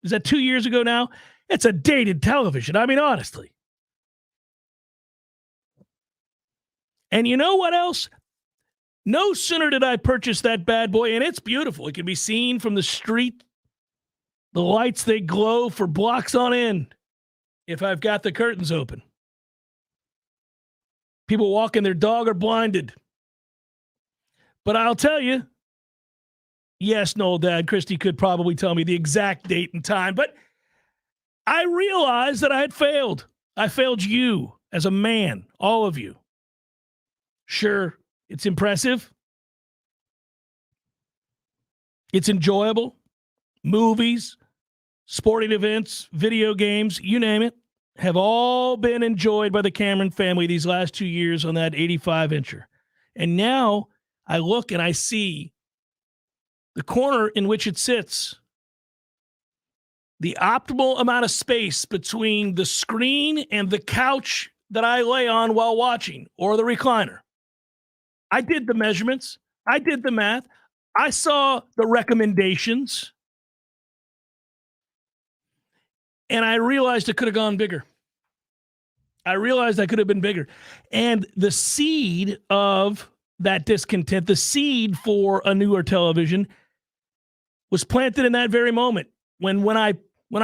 Is that 2 years ago now? It's a dated television. I mean, honestly. And you know what else? No sooner did I purchase that bad boy, and it's beautiful. It can be seen from the street. The lights, they glow for blocks on end if I've got the curtains open. People walking their dog are blinded. But I'll tell you, yes, Noel Dad, Christy could probably tell me the exact date and time, but I realized that I had failed. I failed you as a man, all of you. Sure, it's impressive. It's enjoyable. Movies, sporting events, video games, you name it, have all been enjoyed by the Cameron family these last 2 years on that 85-incher. And now I look and I see the corner in which it sits, the optimal amount of space between the screen and the couch that I lay on while watching, or the recliner. I did the measurements. I did the math. I saw the recommendations. And I realized it could have gone bigger. I realized I could have been bigger. And the seed of that discontent, the seed for a newer television, was planted in that very moment. When I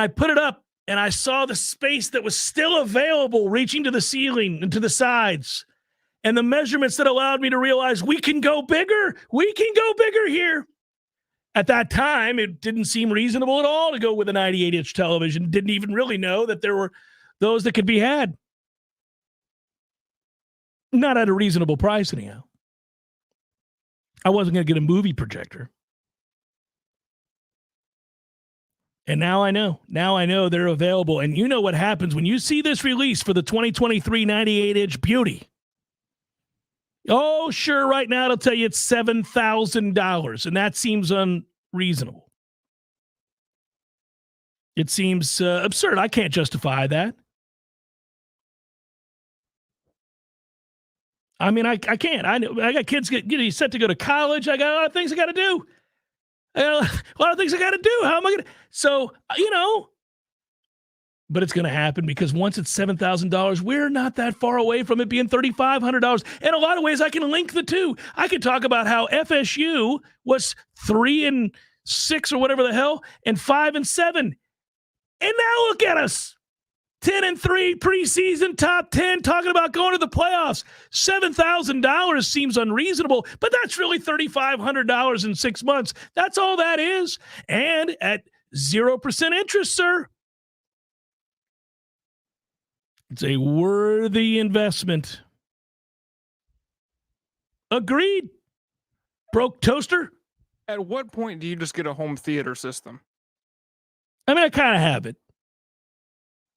put it up and I saw the space that was still available, reaching to the ceiling and to the sides, and the measurements that allowed me to realize we can go bigger. We can go bigger here. At that time, it didn't seem reasonable at all to go with a 98-inch television. Didn't even really know that there were those that could be had. Not at a reasonable price, anyhow. I wasn't going to get a movie projector. And now I know. Now I know they're available. And you know what happens when you see this release for the 2023 98-inch beauty. Oh, sure, right now it'll tell you it's $7,000, and that seems unreasonable. It seems absurd. I can't justify that. I mean, I can't. I got kids set to go to college. I got a lot of things I got to do. I got a lot of things I got to do. How am I going to? So, But it's going to happen because once it's $7,000, we're not that far away from it being $3,500. In a lot of ways, I can link the two. I can talk about how FSU was 3-6 or whatever the hell, and 5-7. And now look at us. 10-3 preseason, top 10, talking about going to the playoffs. $7,000 seems unreasonable, but that's really $3,500 in 6 months. That's all that is. And at 0% interest, sir. It's a worthy investment. Agreed. Broke toaster. At what point do you just get a home theater system? I mean, I kind of have it.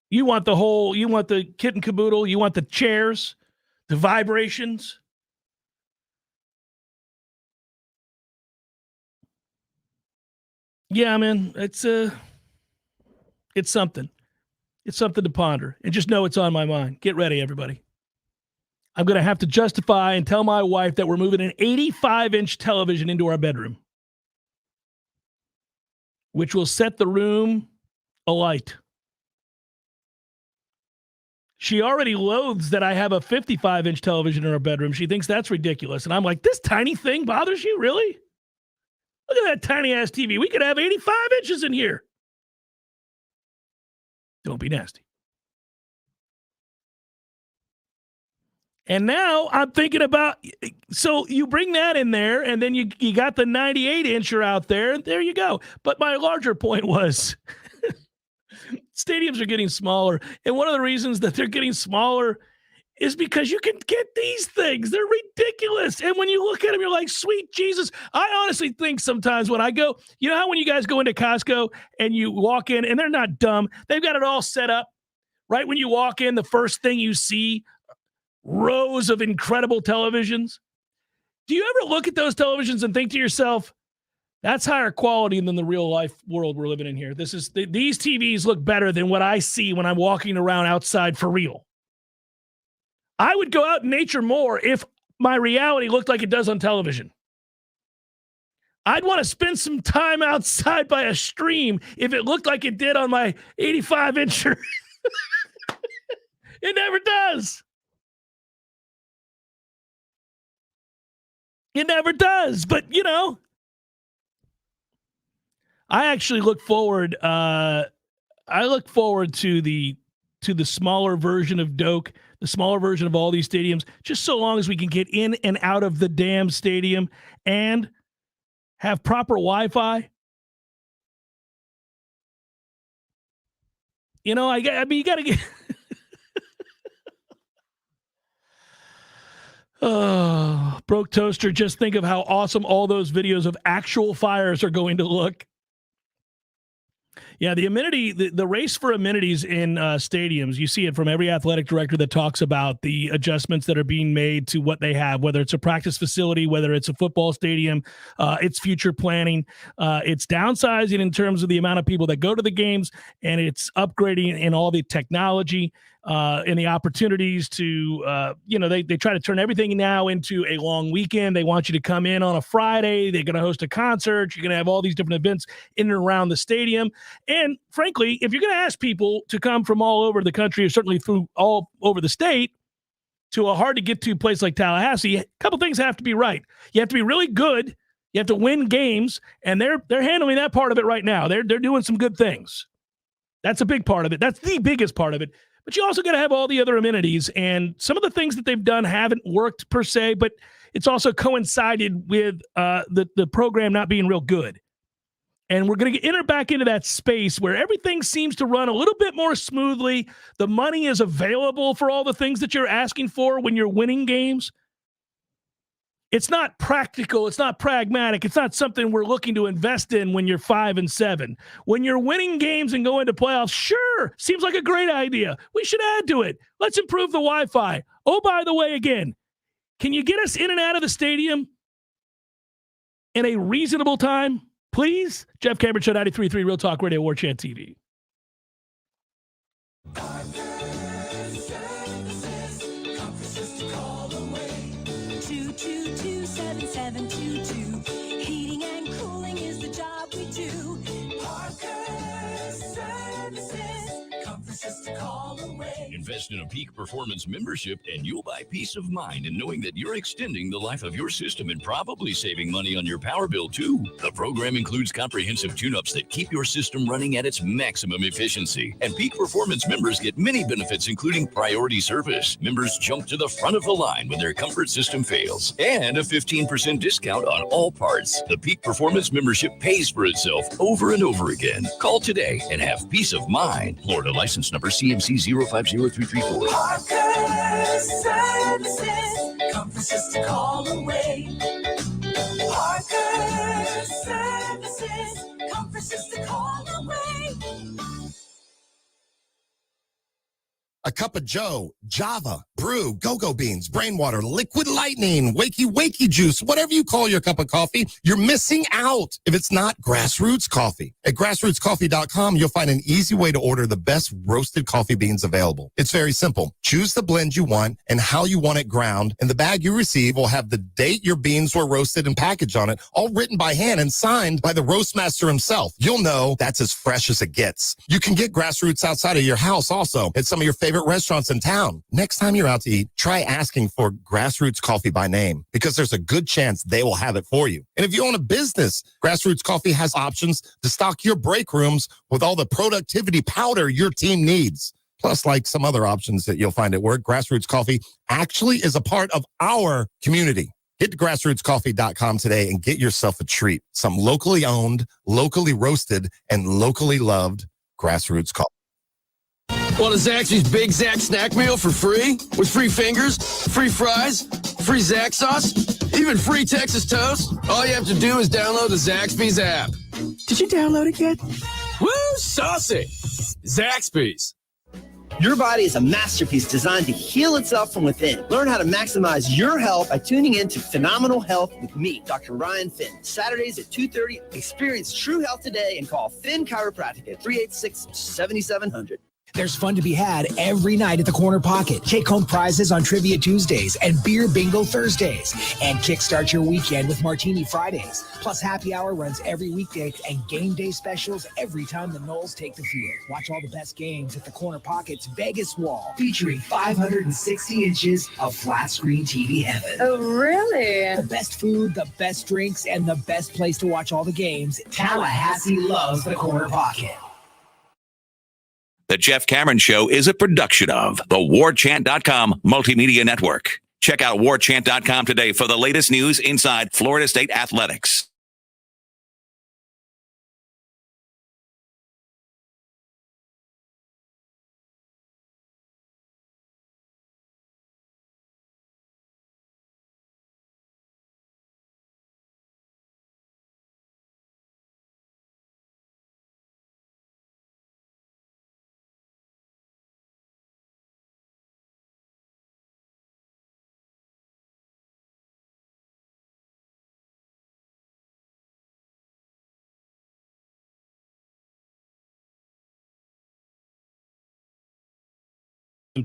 You want the kit and caboodle, you want the chairs, the vibrations. Yeah, man, it's something. It's something to ponder. And just know it's on my mind. Get ready, everybody. I'm going to have to justify and tell my wife that we're moving an 85-inch television into our bedroom, which will set the room alight. She already loathes that I have a 55-inch television in our bedroom. She thinks that's ridiculous. And I'm like, this tiny thing bothers you, really? Look at that tiny-ass TV. We could have 85 inches in here. Don't be nasty. And now I'm thinking about, so you bring that in there, and then you got the 98-incher out there, and there you go. But my larger point was, stadiums are getting smaller, and one of the reasons that they're getting smaller is because you can get these things. They're ridiculous. And when you look at them, you're like, sweet Jesus. I honestly think sometimes when I go, you know how when you guys go into Costco and you walk in, and they're not dumb, they've got it all set up. Right when you walk in, the first thing you see, rows of incredible televisions. Do you ever look at those televisions and think to yourself, that's higher quality than the real life world we're living in here? These TVs look better than what I see when I'm walking around outside for real. I would go out in nature more if my reality looked like it does on television. I'd want to spend some time outside by a stream if it looked like it did on my 85-incher. It never does. It never does. But, you know, I actually look forward. I look forward to the smaller version of Doak, the smaller version of all these stadiums, just so long as we can get in and out of the damn stadium and have proper Wi-Fi. You know, I mean, you got to get. Oh, broke toaster. Just think of how awesome all those videos of actual fires are going to look. Yeah, the race for amenities in stadiums, you see it from every athletic director that talks about the adjustments that are being made to what they have, whether it's a practice facility, whether it's a football stadium, it's future planning, it's downsizing in terms of the amount of people that go to the games, and it's upgrading in all the technology and the opportunities to, they try to turn everything now into a long weekend. They want you to come in on a Friday. They're going to host a concert. You're going to have all these different events in and around the stadium. And frankly, if you're going to ask people to come from all over the country, or certainly through all over the state, to a hard-to-get-to place like Tallahassee, a couple things have to be right. You have to be really good. You have to win games, and they're handling that part of it right now. They're doing some good things. That's a big part of it. That's the biggest part of it. But you also got to have all the other amenities, and some of the things that they've done haven't worked per se, but it's also coincided with the program not being real good. And we're going to enter back into that space where everything seems to run a little bit more smoothly. The money is available for all the things that you're asking for when you're winning games. It's not practical. It's not pragmatic. It's not something we're looking to invest in when you're 5-7. When you're winning games and going to playoffs, sure, seems like a great idea. We should add to it. Let's improve the Wi-Fi. Oh, by the way, again, can you get us in and out of the stadium in a reasonable time? Please, Jeff Cameron Show, 93.3 Real Talk Radio, Warchant TV. Heating and cooling is the job we do. Parker Services. Comfort Invest in a Peak Performance membership and you'll buy peace of mind in knowing that you're extending the life of your system and probably saving money on your power bill too. The program includes comprehensive tune-ups that keep your system running at its maximum efficiency. And Peak Performance members get many benefits, including priority service. Members jump to the front of the line when their comfort system fails. And a 15% discount on all parts. The Peak Performance membership pays for itself over and over again. Call today and have peace of mind. Florida license number CMC 050334. Parker Services, comfort just a call away. Parker Services, comfort just a call away. A cup of Joe, Java, Brew, Go-Go Beans, Brainwater, Liquid Lightning, Wakey Juice, whatever you call your cup of coffee, you're missing out if it's not Grassroots Coffee. At grassrootscoffee.com, you'll find an easy way to order the best roasted coffee beans available. It's very simple. Choose the blend you want and how you want it ground, and the bag you receive will have the date your beans were roasted and packaged on it, all written by hand and signed by the roast master himself. You'll know that's as fresh as it gets. You can get Grassroots outside of your house also at some of your favorite restaurants in town. Next time you're out to eat, try asking for Grassroots Coffee by name, because there's a good chance they will have it for you. And if you own a business, Grassroots Coffee has options to stock your break rooms with all the productivity powder your team needs. Plus, like some other options that you'll find at work, Grassroots Coffee actually is a part of our community. Hit grassrootscoffee.com today and get yourself a treat. Some locally owned, locally roasted, and locally loved Grassroots Coffee. Want a Zaxby's Big Zax snack meal for free? With free fingers, free fries, free Zax sauce, even free Texas toast? All you have to do is download the Zaxby's app. Did you download it yet? Woo, saucy! Zaxby's. Your body is a masterpiece designed to heal itself from within. Learn how to maximize your health by tuning in to Phenomenal Health with me, Dr. Ryan Finn. Saturdays at 2:30. Experience true health today and call Finn Chiropractic at 386-7700. There's fun to be had every night at the Corner Pocket. Take-home prizes on Trivia Tuesdays and Beer Bingo Thursdays. And kickstart your weekend with Martini Fridays. Plus, happy hour runs every weekday and game day specials every time the Noles take the field. Watch all the best games at the Corner Pocket's Vegas Wall, featuring 560 inches of flat-screen TV heaven. Oh, really? The best food, the best drinks, and the best place to watch all the games. Tallahassee loves the Corner Pocket. The Jeff Cameron Show is a production of the Warchant.com Multimedia Network. Check out Warchant.com today for the latest news inside Florida State athletics.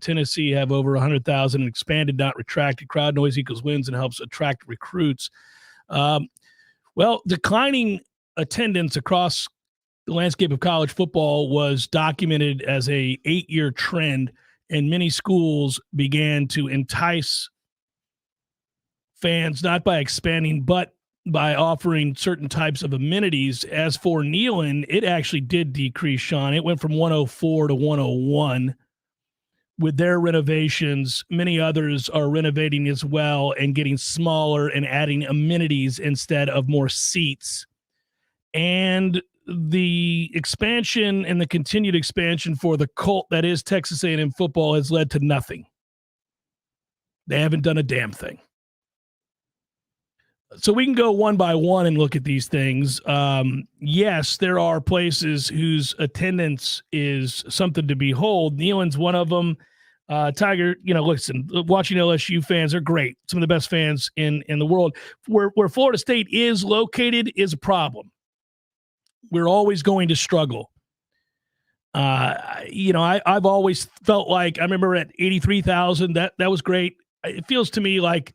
Tennessee have over 100,000 expanded, not retracted. Crowd noise equals wins and helps attract recruits. Well, declining attendance across the landscape of college football was documented as a 8-year trend, and many schools began to entice fans, not by expanding, but by offering certain types of amenities. As for Neyland, it actually did decrease, Sean. It went from 104 to 101. With their renovations, many others are renovating as well and getting smaller and adding amenities instead of more seats. And the expansion and the continued expansion for the cult that is Texas A&M football has led to nothing. They haven't done a damn thing. So we can go one by one and look at these things. Yes, there are places whose attendance is something to behold. Neyland's one of them. Tiger, listen, watching LSU fans are great. Some of the best fans in the world. Where Florida State is located is a problem. We're always going to struggle. I've always felt like, I remember at 83,000, that was great. It feels to me like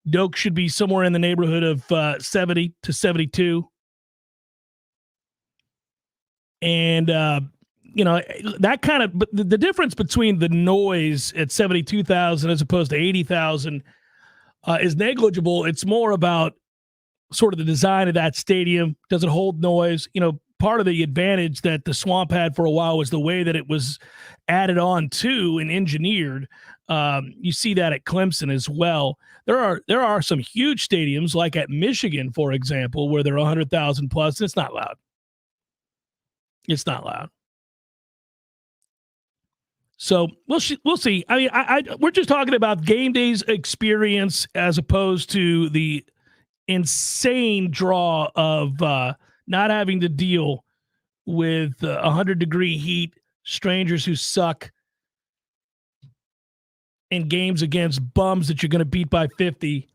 Doak should be somewhere in the neighborhood of 70 to 72. And, that kind of, but the difference between the noise at 72,000 as opposed to 80,000 is negligible. It's more about sort of the design of that stadium. Does it hold noise? Part of the advantage that the Swamp had for a while was the way that it was added on to and engineered. You see that at Clemson as well. There are some huge stadiums, like at Michigan, for example, where they're 100,000 plus. And it's not loud. It's not loud. So we'll see. I mean, we're just talking about game day's experience as opposed to the insane draw of not having to deal with 100-degree heat, strangers who suck, and games against bums that you're going to beat by 50,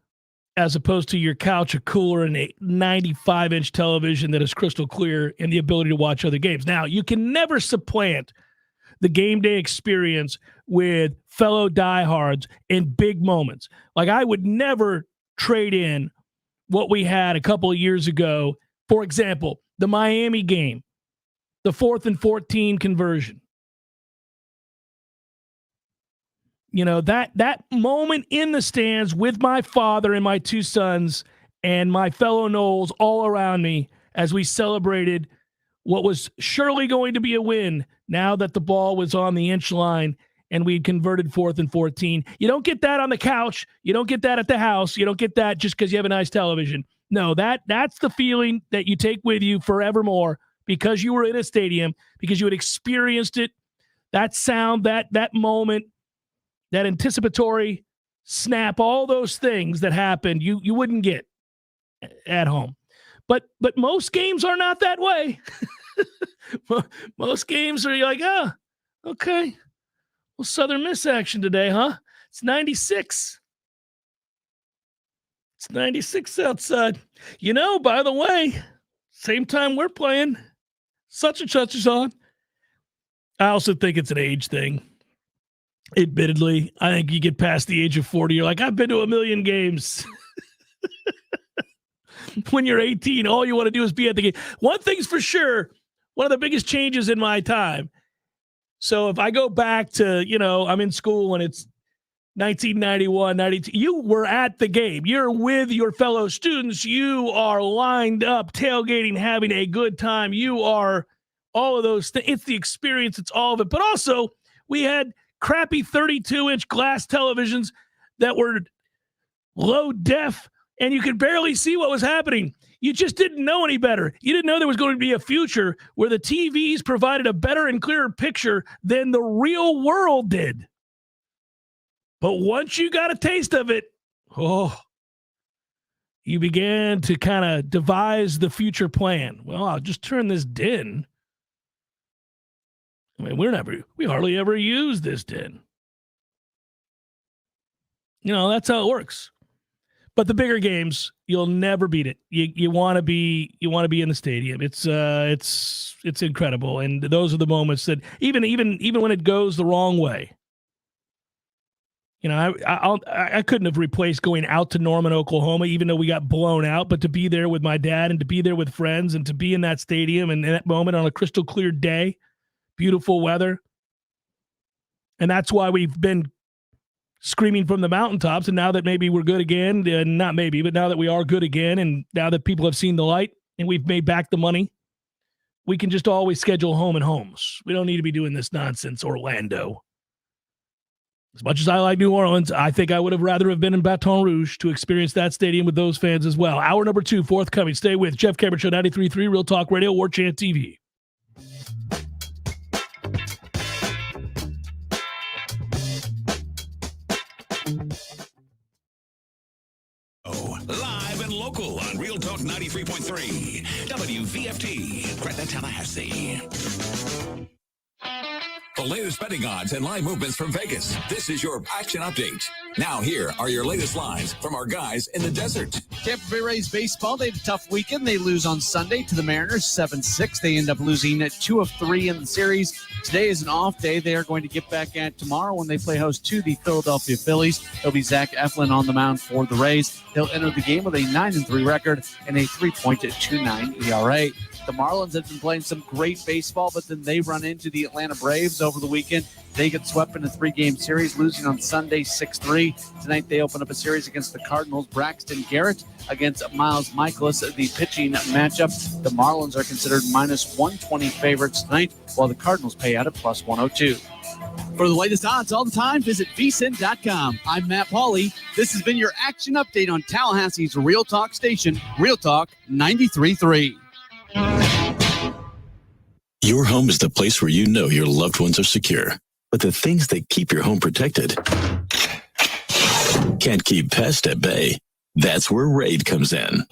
as opposed to your couch, a cooler, and a 95-inch television that is crystal clear and the ability to watch other games. Now, you can never supplant the game day experience with fellow diehards in big moments. Like, I would never trade in what we had a couple of years ago. For example, the Miami game, the 4th and 14 conversion. That moment in the stands with my father and my two sons and my fellow Noles all around me as we celebrated what was surely going to be a win now that the ball was on the inch line and we'd converted 4th and 14. You don't get that on the couch. You don't get that at the house. You don't get that just because you have a nice television. No, that's the feeling that you take with you forevermore because you were in a stadium, because you had experienced it, that sound, that moment, that anticipatory snap, all those things that happened, you wouldn't get at home. But most games are not that way. Most games are like, okay. Well, Southern Miss action today, huh? It's 96. It's 96 outside. By the way, same time we're playing, such and such is on. I also think it's an age thing. Admittedly, I think you get past the age of 40, you're like, I've been to a million games. When you're 18, all you want to do is be at the game. One thing's for sure, one of the biggest changes in my time. So if I go back to, I'm in school when it's 1991, 92, you were at the game. You're with your fellow students. You are lined up, tailgating, having a good time. You are all of those things. It's the experience. It's all of it. But also, we had crappy 32-inch glass televisions that were low def, and you could barely see what was happening. You just didn't know any better. You didn't know there was going to be a future where the TVs provided a better and clearer picture than the real world did. But once you got a taste of it, you began to kind of devise the future plan. Well, I'll just turn this DIN. I mean, we hardly ever use this DIN. That's how it works. But the bigger games, you'll never beat it. You want to be in the stadium. It's incredible, and those are the moments that even when it goes the wrong way. I couldn't have replaced going out to Norman, Oklahoma, even though we got blown out. But to be there with my dad and to be there with friends and to be in that stadium and in that moment on a crystal clear day, beautiful weather, and that's why we've been screaming from the mountaintops. And now that maybe we're good again, and not maybe, but now that we are good again, and now that people have seen the light and we've made back the money, we can just always schedule home and homes. We don't need to be doing this nonsense, Orlando. As much as I like New Orleans, I think I would have rather have been in Baton Rouge to experience that stadium with those fans as well. Hour number 2, forthcoming. Stay with Jeff Cameron Show, 93.3 Real Talk Radio, Warchant TV. Live and local on Real Talk 93.3 WVFT, Gretna, Tallahassee. The latest betting odds and line movements from Vegas. This is your action update. Now here are your latest lines from our guys in the desert. Tampa Bay Rays baseball, they had a tough weekend. They lose on Sunday to the Mariners 7-6. They end up losing 2 of 3 in the series. Today is an off day. They are going to get back at tomorrow when they play host to the Philadelphia Phillies. It'll be Zach Eflin on the mound for the Rays. He'll enter the game with a 9-3 record and a 3.29 ERA. The Marlins have been playing some great baseball, but then they run into the Atlanta Braves over the weekend. They get swept in a 3-game series, losing on Sunday 6-3. Tonight they open up a series against the Cardinals. Braxton Garrett against Miles Michaelis, the pitching matchup. The Marlins are considered minus 120 favorites tonight, while the Cardinals pay out at plus 102. For the latest odds all the time, visit vsin.com. I'm Matt Pauley. This has been your action update on Tallahassee's Real Talk station, Real Talk 93.3. Your home is the place where you know your loved ones are secure. But the things that keep your home protected can't keep pests at bay. That's where RAID comes in.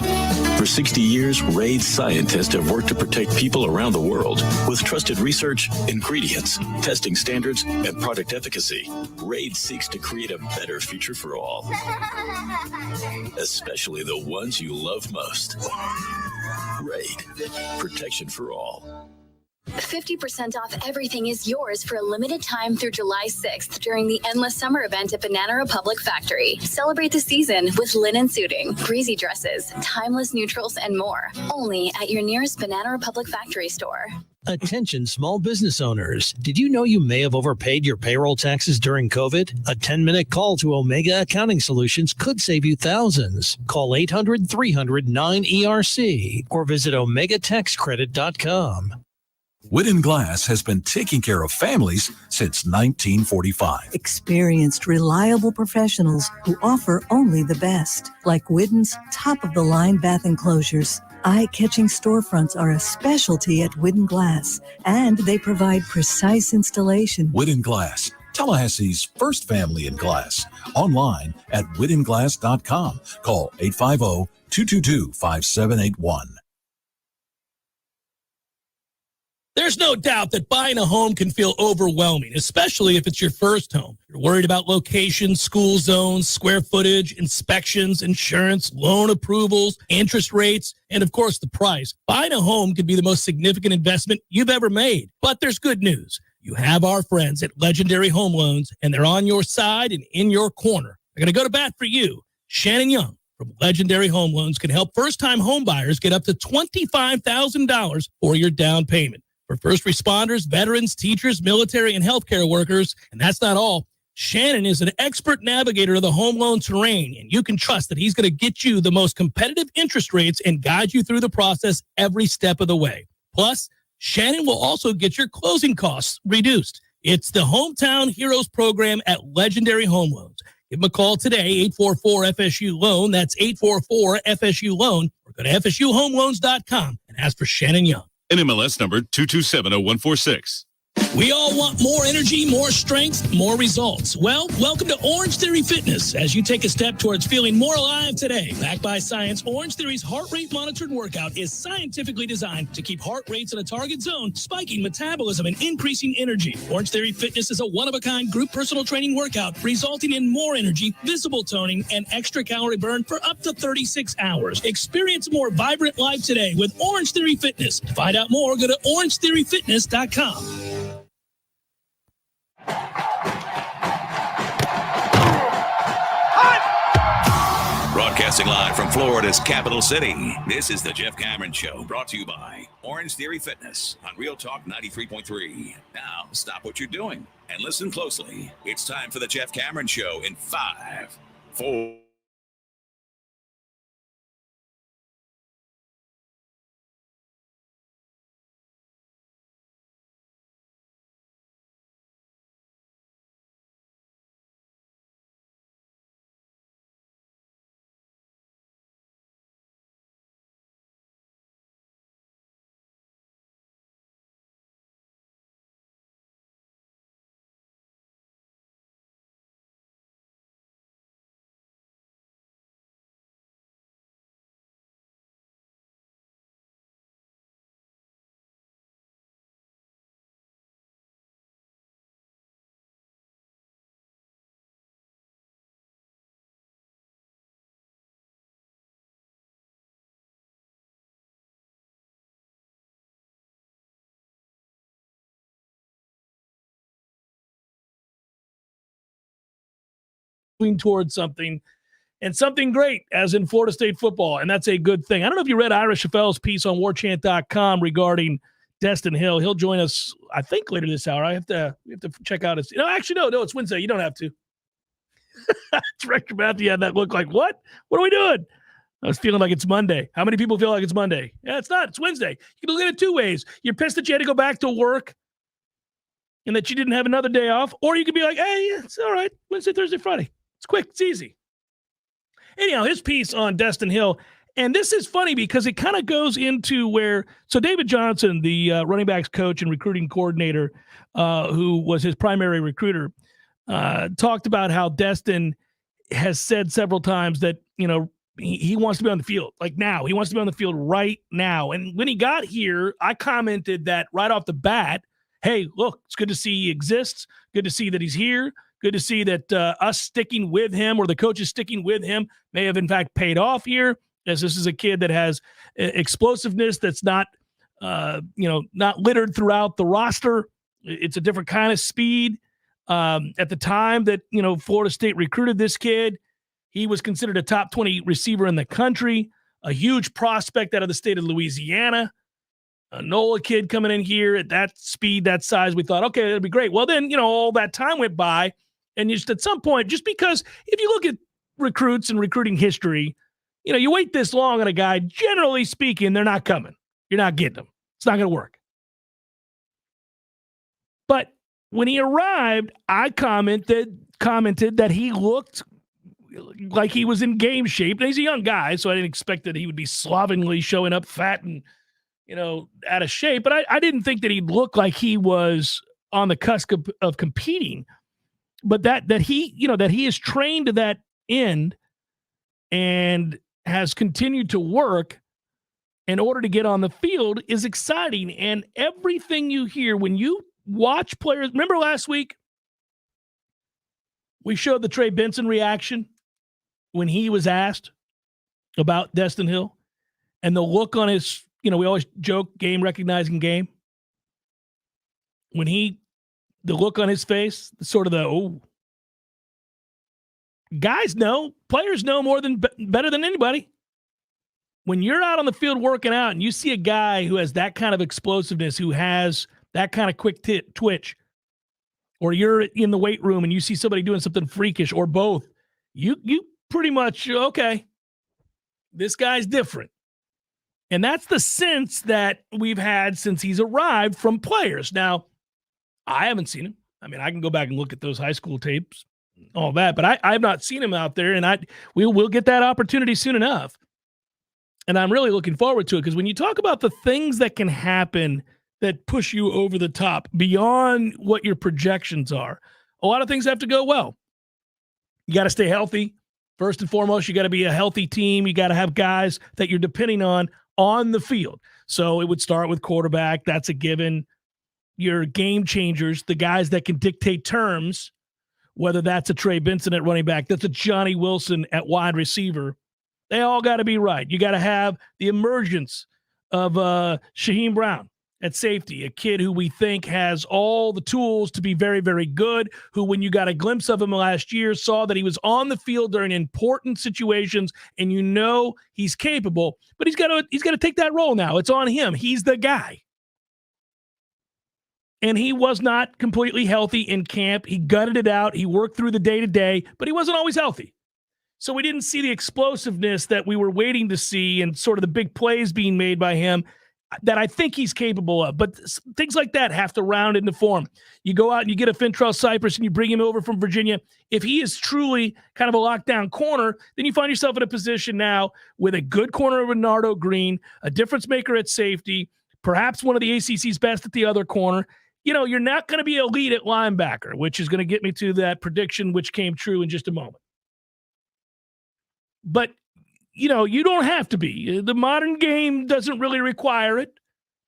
For 60 years, RAID scientists have worked to protect people around the world with trusted research, ingredients, testing standards, and product efficacy. RAID seeks to create a better future for all, especially the ones you love most. RAID, protection for all. 50% off everything is yours for a limited time through July 6th during the Endless Summer event at Banana Republic Factory. Celebrate the season with linen suiting, breezy dresses, timeless neutrals, and more. Only at your nearest Banana Republic Factory store. Attention small business owners. Did you know you may have overpaid your payroll taxes during COVID? A 10-minute call to Omega Accounting Solutions could save you thousands. Call 800-300-9ERC or visit OmegaTaxCredit.com. Whitten Glass has been taking care of families since 1945. Experienced, reliable professionals who offer only the best, like Whitten's top-of-the-line bath enclosures. Eye-catching storefronts are a specialty at Whitten Glass, and they provide precise installation. Whitten Glass, Tallahassee's first family in glass. Online at whittenglass.com. Call 850-222-5781. There's no doubt that buying a home can feel overwhelming, especially if it's your first home. You're worried about location, school zones, square footage, inspections, insurance, loan approvals, interest rates, and of course the price. Buying a home can be the most significant investment you've ever made. But there's good news. You have our friends at Legendary Home Loans, and they're on your side and in your corner. They're going to go to bat for you. Shannon Young from Legendary Home Loans can help first-time home buyers get up to $25,000 for your down payment. For first responders, veterans, teachers, military, and healthcare workers. And that's not all. Shannon is an expert navigator of the home loan terrain, and you can trust that he's going to get you the most competitive interest rates and guide you through the process every step of the way. Plus, Shannon will also get your closing costs reduced. It's the Hometown Heroes program at Legendary Home Loans. Give them a call today, 844-FSU-LOAN. That's 844-FSU-LOAN. Or go to FSUHomeLoans.com and ask for Shannon Young. NMLS number 2270-146. We all want more energy, more strength, more results. Well, welcome to Orange Theory Fitness as you take a step towards feeling more alive today. Backed by science, Orange Theory's heart rate monitored workout is scientifically designed to keep heart rates in a target zone, spiking metabolism and increasing energy. Orange Theory Fitness is a one-of-a-kind group personal training workout resulting in more energy, visible toning, and extra calorie burn for up to 36 hours. Experience a more vibrant life today with Orange Theory Fitness. To find out more, go to orangetheoryfitness.com. Broadcasting live from Florida's capital city, this is the Jeff Cameron Show, brought to you by Orange Theory Fitness on Real Talk 93.3. Now, stop what you're doing and listen closely. It's time for the Jeff Cameron Show in 5, 4... Towards something, and something great as in Florida State football, and that's a good thing. I don't know if you read Ira Chaffell's piece on warchant.com regarding Destin Hill. He'll join us, I think, later this hour. We have to check out his – no, it's Wednesday. You don't have to. Director Matthew had that look like, what? What are we doing? I was feeling like it's Monday. How many people feel like it's Monday? Yeah, it's not. It's Wednesday. You can look at it two ways. You're pissed that you had to go back to work and that you didn't have another day off, or you could be like, hey, it's all right. Wednesday, Thursday, Friday. It's quick. It's easy. Anyhow, his piece on Destin Hill, and this is funny because it kind of goes into where – so David Johnson, the running backs coach and recruiting coordinator who was his primary recruiter, talked about how Destin has said several times that, he wants to be on the field, like now. He wants to be on the field right now. And when he got here, I commented that right off the bat, hey, look, it's good to see he exists. Good to see that he's here. Good to see that us sticking with him or the coaches sticking with him may have, in fact, paid off here, as this is a kid that has explosiveness that's not, not littered throughout the roster. It's a different kind of speed. At the time that, Florida State recruited this kid, he was considered a top 20 receiver in the country, a huge prospect out of the state of Louisiana. A NOLA kid coming in here at that speed, that size, we thought, okay, that'd be great. Well, then, all that time went by, and just at some point, just because if you look at recruits and recruiting history, you wait this long on a guy, generally speaking, they're not coming. You're not getting them. It's not going to work. But when he arrived, I commented that he looked like he was in game shape. And he's a young guy, so I didn't expect that he would be slovenly showing up fat and, out of shape. But I didn't think that he'd look like he was on the cusp of competing. But that he is trained to that end and has continued to work in order to get on the field is exciting. And everything you hear when you watch players, remember last week we showed the Trey Benson reaction when he was asked about Destin Hill and the look on his, we always joke game recognizing game. When the look on his face, sort of guys know, players know better than anybody. When you're out on the field working out and you see a guy who has that kind of explosiveness, who has that kind of quick twitch, or you're in the weight room and you see somebody doing something freakish, or both, you pretty much, okay, this guy's different. And that's the sense that we've had since he's arrived from players. Now, I haven't seen him. I mean, I can go back and look at those high school tapes, all that, but I have not seen him out there, and we'll get that opportunity soon enough. And I'm really looking forward to it, because when you talk about the things that can happen that push you over the top beyond what your projections are, a lot of things have to go well. You got to stay healthy. First and foremost, you got to be a healthy team. You got to have guys that you're depending on the field. So it would start with quarterback. That's a given. Your game changers, the guys that can dictate terms, whether that's a Trey Benson at running back, that's a Johnny Wilson at wide receiver. They all got to be right. You got to have the emergence of Shaheem Brown at safety, a kid who we think has all the tools to be very, very good, who, when you got a glimpse of him last year, saw that he was on the field during important situations, and he's capable, but he's got to take that role now. It's on him. He's the guy. And he was not completely healthy in camp. He gutted it out. He worked through the day-to-day, but he wasn't always healthy. So we didn't see the explosiveness that we were waiting to see and sort of the big plays being made by him that I think he's capable of. But things like that have to round into form. You go out and you get a Fintrell Cypress and you bring him over from Virginia. If he is truly kind of a lockdown corner, then you find yourself in a position now with a good corner of Bernardo Green, a difference maker at safety, perhaps one of the ACC's best at the other corner. You're not going to be elite at linebacker, which is going to get me to that prediction, which came true in just a moment. But, you don't have to be. The modern game doesn't really require it.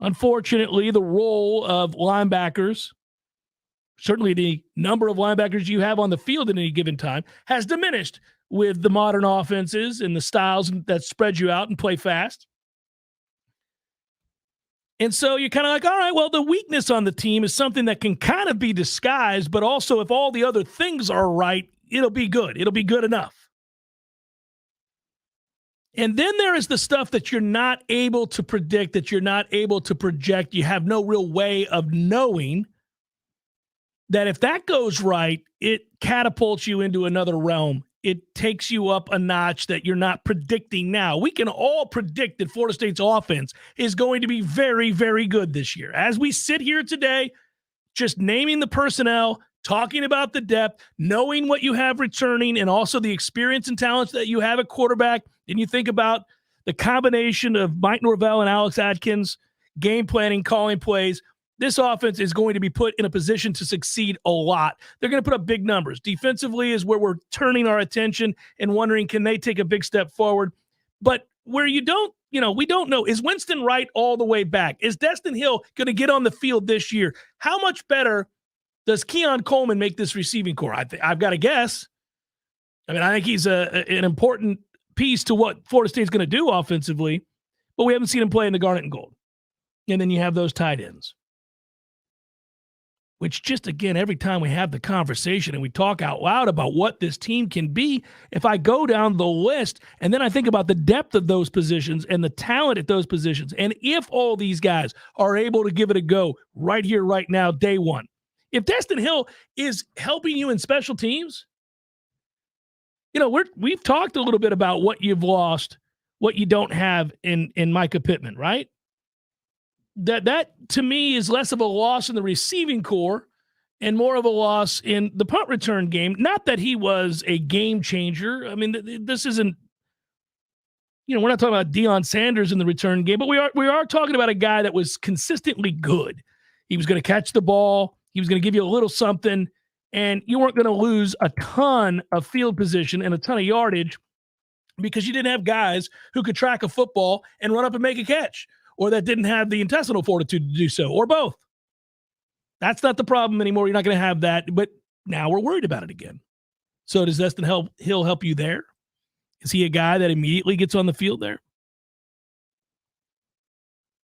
Unfortunately, the role of linebackers, certainly the number of linebackers you have on the field at any given time, has diminished with the modern offenses and the styles that spread you out and play fast. And so you're kind of like, all right, well, the weakness on the team is something that can kind of be disguised, but also if all the other things are right, it'll be good. It'll be good enough. And then there is the stuff that you're not able to predict, that you're not able to project. You have no real way of knowing that if that goes right, it catapults you into another realm. It takes you up a notch that you're not predicting now. We can all predict that Florida State's offense is going to be very, very good this year. As we sit here today, just naming the personnel, talking about the depth, knowing what you have returning, and also the experience and talents that you have at quarterback, and you think about the combination of Mike Norvell and Alex Atkins, game planning, calling plays, this offense is going to be put in a position to succeed a lot. They're going to put up big numbers. Defensively is where we're turning our attention and wondering, can they take a big step forward? But where you don't, we don't know. Is Winston Wright all the way back? Is Destin Hill going to get on the field this year? How much better does Keon Coleman make this receiving core? I've got to guess. I think he's an important piece to what Florida State's going to do offensively, but we haven't seen him play in the garnet and gold. And then you have those tight ends, which just, again, every time we have the conversation and we talk out loud about what this team can be, if I go down the list and then I think about the depth of those positions and the talent at those positions, and if all these guys are able to give it a go right here, right now, day one, if Destin Hill is helping you in special teams, we've talked a little bit about what you've lost, what you don't have in Micah Pittman, right? That to me is less of a loss in the receiving core and more of a loss in the punt return game. Not that he was a game changer. This isn't, we're not talking about Deion Sanders in the return game, but we are talking about a guy that was consistently good. He was going to catch the ball. He was going to give you a little something, and you weren't going to lose a ton of field position and a ton of yardage because you didn't have guys who could track a football and run up and make a catch, or that didn't have the intestinal fortitude to do so, or both. That's not the problem anymore. You're not going to have that, but now we're worried about it again. So does Destin Hill help you there? Is he a guy that immediately gets on the field there?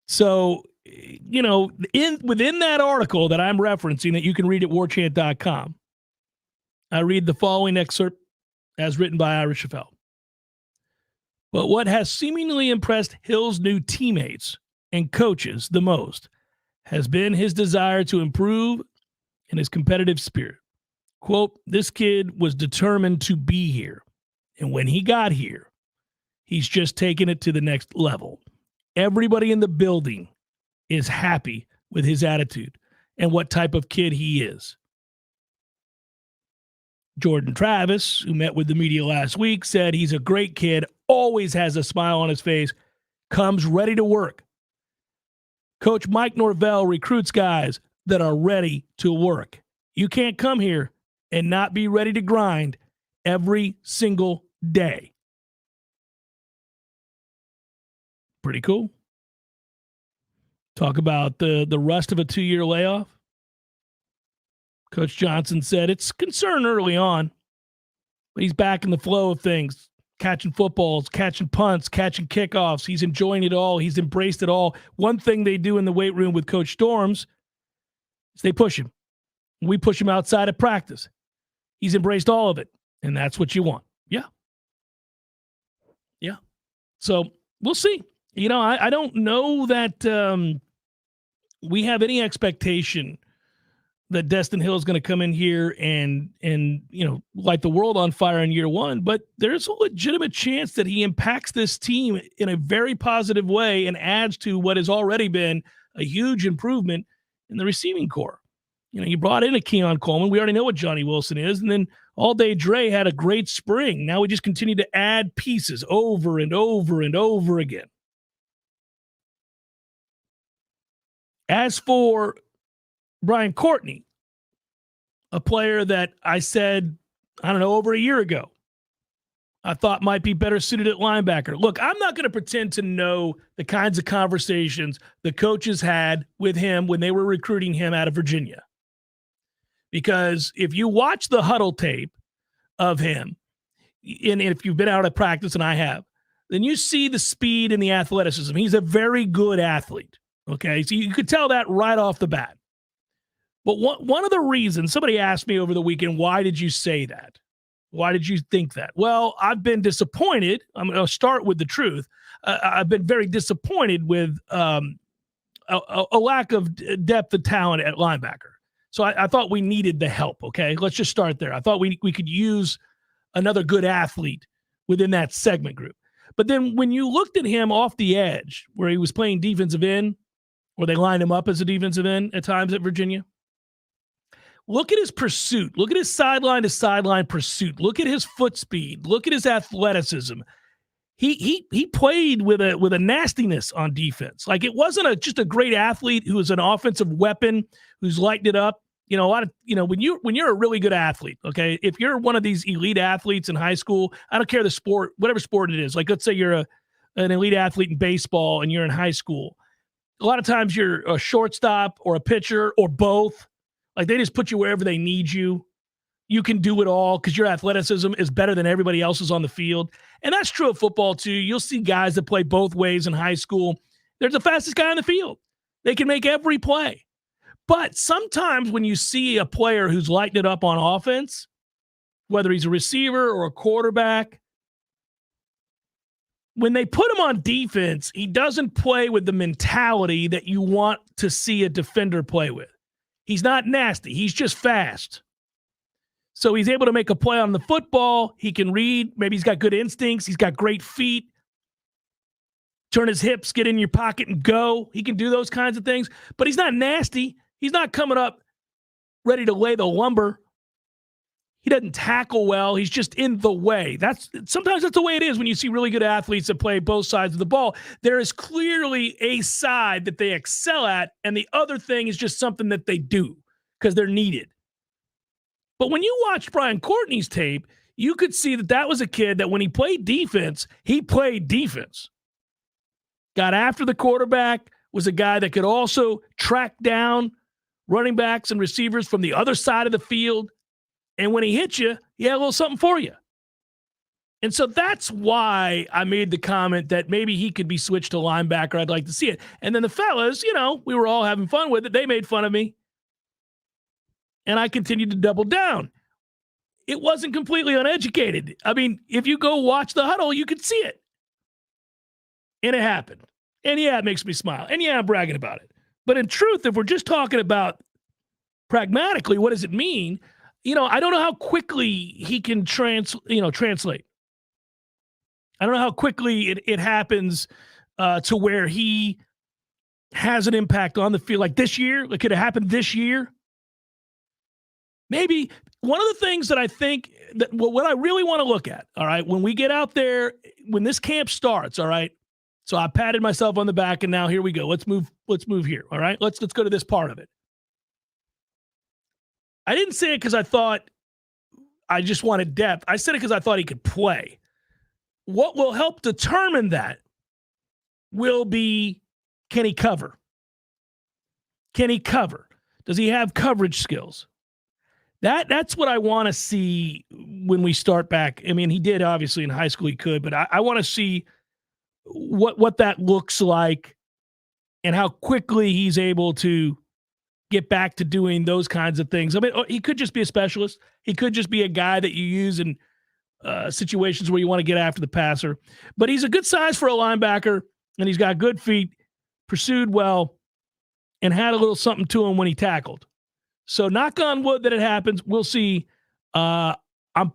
So, within that article that I'm referencing that you can read at warchant.com, I read the following excerpt as written by Ira Schafel. But what has seemingly impressed Hill's new teammates and coaches the most has been his desire to improve and his competitive spirit. Quote, this kid was determined to be here. And when he got here, he's just taken it to the next level. Everybody in the building is happy with his attitude and what type of kid he is. Jordan Travis, who met with the media last week, said he's a great kid, always has a smile on his face, comes ready to work. Coach Mike Norvell recruits guys that are ready to work. You can't come here and not be ready to grind every single day. Pretty cool. Talk about the rust of a 2-year layoff. Coach Johnson said it's concern early on, but he's back in the flow of things, catching footballs, catching punts, catching kickoffs. He's enjoying it all. He's embraced it all. One thing they do in the weight room with Coach Storms is they push him. We push him outside at practice. He's embraced all of it, and that's what you want. Yeah. Yeah. So we'll see. I don't know that we have any expectation that Destin Hill is going to come in here and light the world on fire in year one, but there's a legitimate chance that he impacts this team in a very positive way and adds to what has already been a huge improvement in the receiving core. You brought in a Keon Coleman. We already know what Johnny Wilson is. And then All Day Dre had a great spring. Now we just continue to add pieces over and over and over again. As for Brian Courtney, a player that I said, over a year ago, I thought might be better suited at linebacker. Look, I'm not going to pretend to know the kinds of conversations the coaches had with him when they were recruiting him out of Virginia. Because if you watch the huddle tape of him, and if you've been out at practice, and I have, then you see the speed and the athleticism. He's a very good athlete. Okay, so you could tell that right off the bat. But one of the reasons, somebody asked me over the weekend, why did you say that? Why did you think that? Well, I've been disappointed. I'm going to start with the truth. I've been very disappointed with a lack of depth of talent at linebacker. So I thought we needed the help, okay? Let's just start there. I thought we could use another good athlete within that segment group. But then when you looked at him off the edge, where he was playing defensive end, or they lined him up as a defensive end at times at Virginia, look at his pursuit. Look at his sideline to sideline pursuit. Look at his foot speed. Look at his athleticism. He played with a nastiness on defense. Like, it wasn't just a great athlete who was an offensive weapon who's lighting it up. You know, when you're a really good athlete, okay, if you're one of these elite athletes in high school, I don't care the sport, whatever sport it is. Like, let's say you're an elite athlete in baseball and you're in high school. A lot of times you're a shortstop or a pitcher or both. Like, they just put you wherever they need you. You can do it all because your athleticism is better than everybody else's on the field. And that's true of football too. You'll see guys that play both ways in high school. They're the fastest guy on the field. They can make every play. But sometimes when you see a player who's lighting it up on offense, whether he's a receiver or a quarterback, when they put him on defense, he doesn't play with the mentality that you want to see a defender play with. He's not nasty. He's just fast. So he's able to make a play on the football. He can read. Maybe he's got good instincts. He's got great feet. Turn his hips, get in your pocket and go. He can do those kinds of things. But he's not nasty. He's not coming up ready to lay the lumber. He doesn't tackle well. He's just in the way. Sometimes that's the way it is when you see really good athletes that play both sides of the ball. There is clearly a side that they excel at, and the other thing is just something that they do because they're needed. But when you watch Brian Courtney's tape, you could see that was a kid that when he played defense, he played defense. Got after the quarterback, was a guy that could also track down running backs and receivers from the other side of the field. And when he hit you, he had a little something for you. And so that's why I made the comment that maybe he could be switched to linebacker. I'd like to see it. And then the fellas, we were all having fun with it. They made fun of me. And I continued to double down. It wasn't completely uneducated. I mean, if you go watch the huddle, you could see it. And it happened. And yeah, it makes me smile. And yeah, I'm bragging about it. But in truth, if we're just talking about pragmatically, what does it mean? I don't know how quickly he can translate. I don't know how quickly it happens to where he has an impact on the field. Like this year, it could have happened this year. Maybe one of the things that I think that what I really want to look at, all right, when we get out there, when this camp starts, all right. So I patted myself on the back, and now here we go. Let's move here. All right. Let's go to this part of it. I didn't say it because I thought I just wanted depth. I said it because I thought he could play. What will help determine that will be, can he cover? Can he cover? Does he have coverage skills? That's what I want to see when we start back. I mean, he did obviously in high school, he could, but I want to see what that looks like and how quickly he's able to get back to doing those kinds of things. I mean, he could just be a specialist. He could just be a guy that you use in situations where you want to get after the passer. But he's a good size for a linebacker, and he's got good feet, pursued well, and had a little something to him when he tackled. So knock on wood that it happens. We'll see. I'm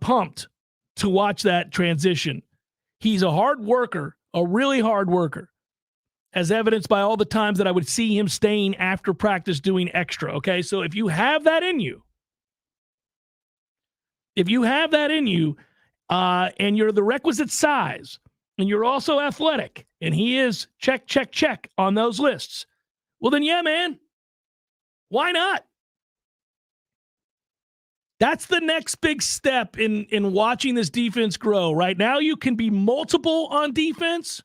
pumped to watch that transition. He's a hard worker, a really hard worker, as evidenced by all the times that I would see him staying after practice doing extra, okay? So if you have that in you, and you're the requisite size, and you're also athletic, and he is check, check, check on those lists, well then, yeah, man, why not? That's the next big step in watching this defense grow. Right now, you can be multiple on defense.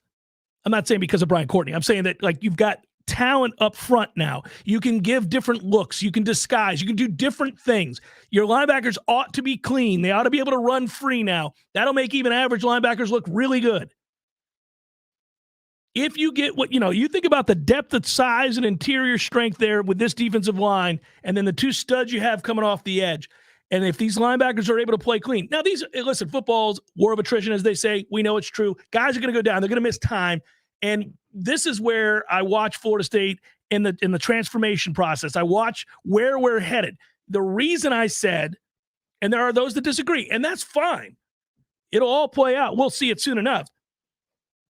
I'm not saying because of Brian Courtney. I'm saying that like you've got talent up front now. You can give different looks. You can disguise. You can do different things. Your linebackers ought to be clean. They ought to be able to run free now. That'll make even average linebackers look really good. If you get you think about the depth of size and interior strength there with this defensive line, and then the two studs you have coming off the edge. And if these linebackers are able to play clean. Now, listen, football's war of attrition, as they say. We know it's true. Guys are going to go down. They're going to miss time. And this is where I watch Florida State in the transformation process. I watch where we're headed. The reason I said, and there are those that disagree, and that's fine. It'll all play out. We'll see it soon enough.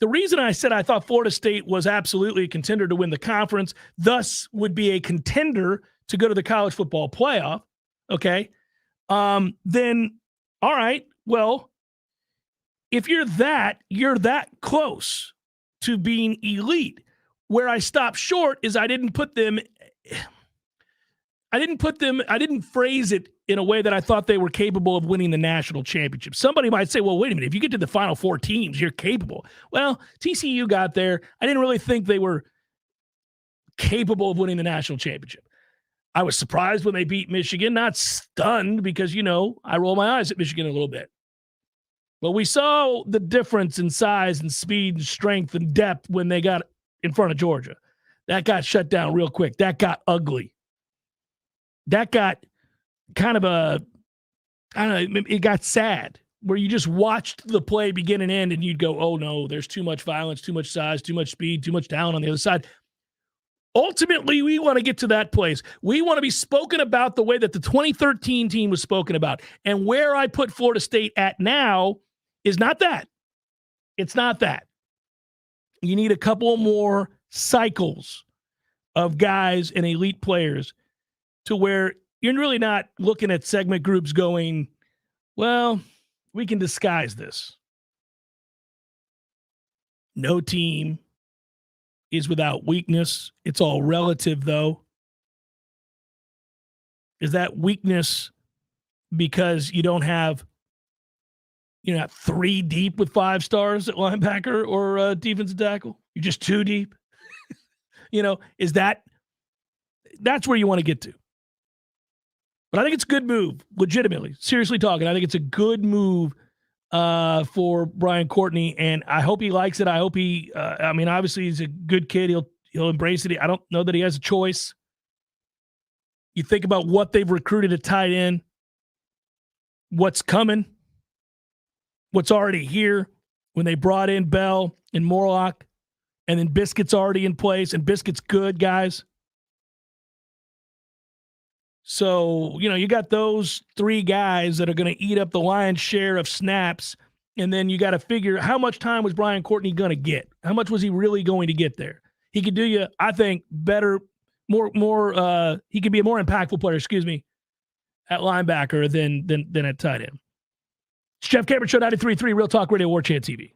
The reason I said I thought Florida State was absolutely a contender to win the conference, thus would be a contender to go to the college football playoff, okay? Then, all right, well, if you're that close to being elite. Where I stopped short is I didn't phrase it in a way that I thought they were capable of winning the national championship. Somebody might say, well, wait a minute, if you get to the final four teams, you're capable. Well, TCU got there. I didn't really think they were capable of winning the national championship. I was surprised when they beat Michigan, not stunned because, I roll my eyes at Michigan a little bit. But we saw the difference in size and speed and strength and depth when they got in front of Georgia. That got shut down real quick. That got ugly. That got kind of it got sad where you just watched the play begin and end and you'd go, oh no, there's too much violence, too much size, too much speed, too much talent on the other side. Ultimately, we want to get to that place. We want to be spoken about the way that the 2013 team was spoken about. And where I put Florida State at now is not that. It's not that. You need a couple more cycles of guys and elite players to where you're really not looking at segment groups going, well, we can disguise this. No team is without weakness. It's all relative, though. Is that weakness because you don't have, you're not three deep with 5 stars at linebacker or defensive tackle? You're just too deep? Is that's where you want to get to. But I think it's a good move, legitimately, seriously talking. I think it's a good move for Brian Courtney, and I hope he likes it. I hope he, obviously he's a good kid. He'll embrace it. I don't know that he has a choice. You think about what they've recruited at tight end, what's coming, what's already here when they brought in Bell and Morlock, and then Biscuit's already in place, and Biscuit's good, guys. So, you got those 3 guys that are going to eat up the lion's share of snaps, and then you got to figure how much time was Brian Courtney going to get? How much was he really going to get there? He could do you, I think, better, he could be a more impactful player, at linebacker than at tight end. It's Jeff Cameron Show, 93.3 Real Talk Radio, Warchant TV.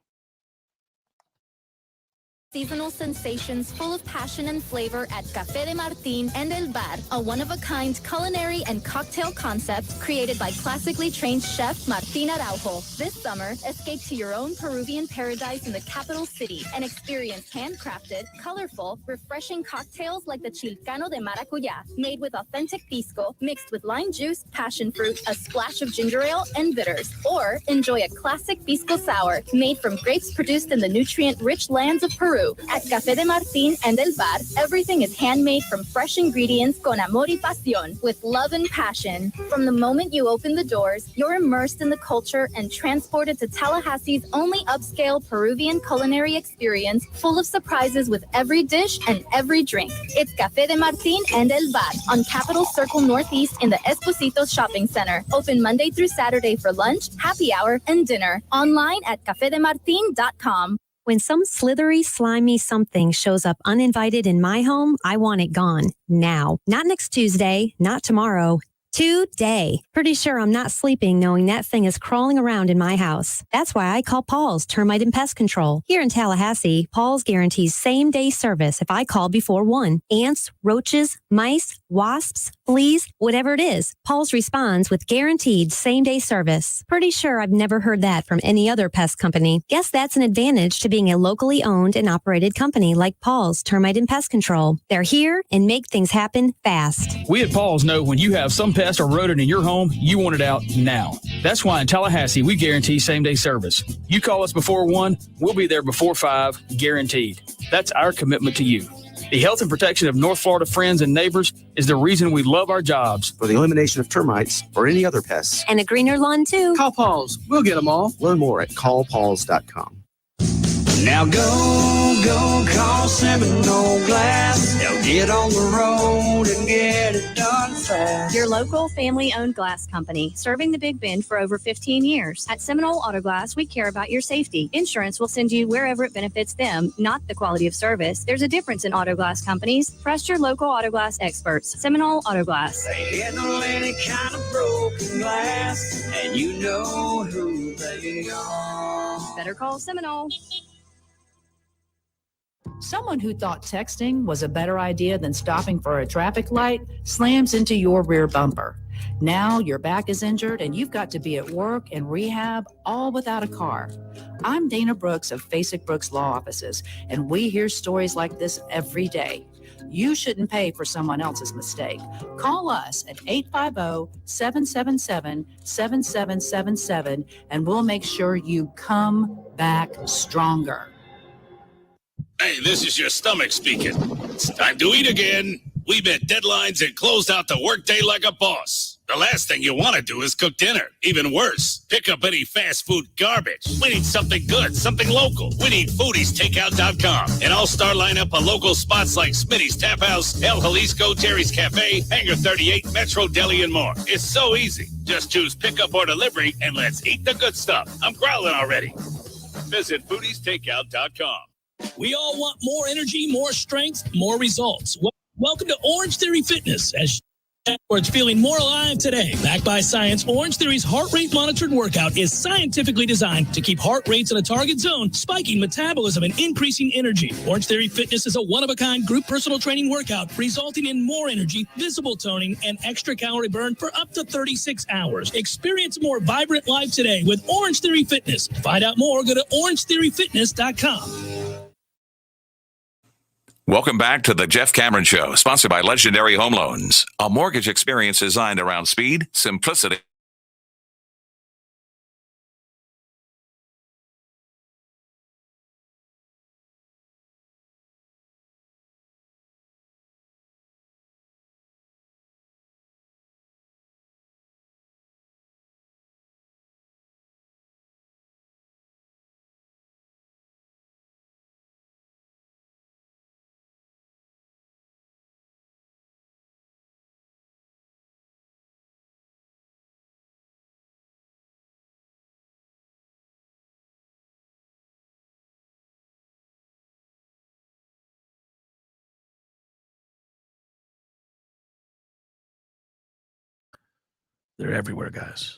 Seasonal sensations full of passion and flavor at Café de Martín and El Bar, a one-of-a-kind culinary and cocktail concept created by classically trained chef Martín Araujo. This summer, escape to your own Peruvian paradise in the capital city and experience handcrafted, colorful, refreshing cocktails like the Chilcano de Maracuyá, made with authentic pisco, mixed with lime juice, passion fruit, a splash of ginger ale, and bitters. Or enjoy a classic pisco sour, made from grapes produced in the nutrient-rich lands of Peru. At Café de Martín and El Bar, everything is handmade from fresh ingredients con amor y pasión, with love and passion. From the moment you open the doors, you're immersed in the culture and transported to Tallahassee's only upscale Peruvian culinary experience, full of surprises with every dish and every drink. It's Café de Martín and El Bar on Capitol Circle Northeast in the Espositos Shopping Center. Open Monday through Saturday for lunch, happy hour, and dinner. Online at cafedemartin.com. When some slithery, slimy something shows up uninvited in my home, I want it gone. Now. Not next Tuesday, not tomorrow. Today. Pretty sure I'm not sleeping knowing that thing is crawling around in my house. That's why I call Paul's Termite and Pest Control. Here in Tallahassee, Paul's guarantees same-day service if I call before 1. Ants, roaches, mice, wasps, fleas, whatever it is, Paul's responds with guaranteed same-day service. Pretty sure I've never heard that from any other pest company. Guess that's an advantage to being a locally owned and operated company like Paul's Termite and Pest Control. They're here and make things happen fast. We at Paul's know when you have some pest pest or rodent in your home, you want it out now. That's why in Tallahassee, we guarantee same-day service. You call us before 1, we'll be there before 5, guaranteed. That's our commitment to you. The health and protection of North Florida friends and neighbors is the reason we love our jobs. For the elimination of termites or any other pests. And a greener lawn, too. Call Paul's. We'll get them all. Learn more at callpauls.com. Now go call Seminole Glass. They'll get on the road and get it done fast. Your local family-owned glass company, serving the Big Bend for over 15 years. At Seminole Auto Glass, we care about your safety. Insurance will send you wherever it benefits them, not the quality of service. There's a difference in auto glass companies. Trust your local auto glass experts. Seminole Auto Glass. They handle any kind of broken glass, and you know who they are. Better call Seminole. Someone who thought texting was a better idea than stopping for a traffic light slams into your rear bumper. Now your back is injured and you've got to be at work and rehab all without a car. I'm Dana Brooks of Basic Brooks Law Offices, and we hear stories like this every day. You shouldn't pay for someone else's mistake. Call us at 850-777-7777 and we'll make sure you come back stronger. Hey, this is your stomach speaking. It's time to eat again. We met deadlines and closed out the workday like a boss. The last thing you want to do is cook dinner. Even worse, pick up any fast food garbage. We need something good, something local. We need foodiestakeout.com. An all-star lineup of local spots like Smitty's Tap House, El Jalisco, Terry's Cafe, Hangar 38, Metro Deli, and more. It's so easy. Just choose pickup or delivery, and let's eat the good stuff. I'm growling already. Visit foodiestakeout.com. We all want more energy, more strength, more results. Welcome to Orange Theory Fitness. As it's feeling more alive today. Backed by science, Orange Theory's heart rate monitored workout is scientifically designed to keep heart rates in a target zone, spiking metabolism and increasing energy. Orange Theory Fitness is a one-of-a-kind group personal training workout, resulting in more energy, visible toning, and extra calorie burn for up to 36 hours. Experience a more vibrant life today with Orange Theory Fitness. To find out more, go to orangetheoryfitness.com. Welcome back to the Jeff Cameron Show, sponsored by Legendary Home Loans, a mortgage experience designed around speed, simplicity. They're everywhere, guys.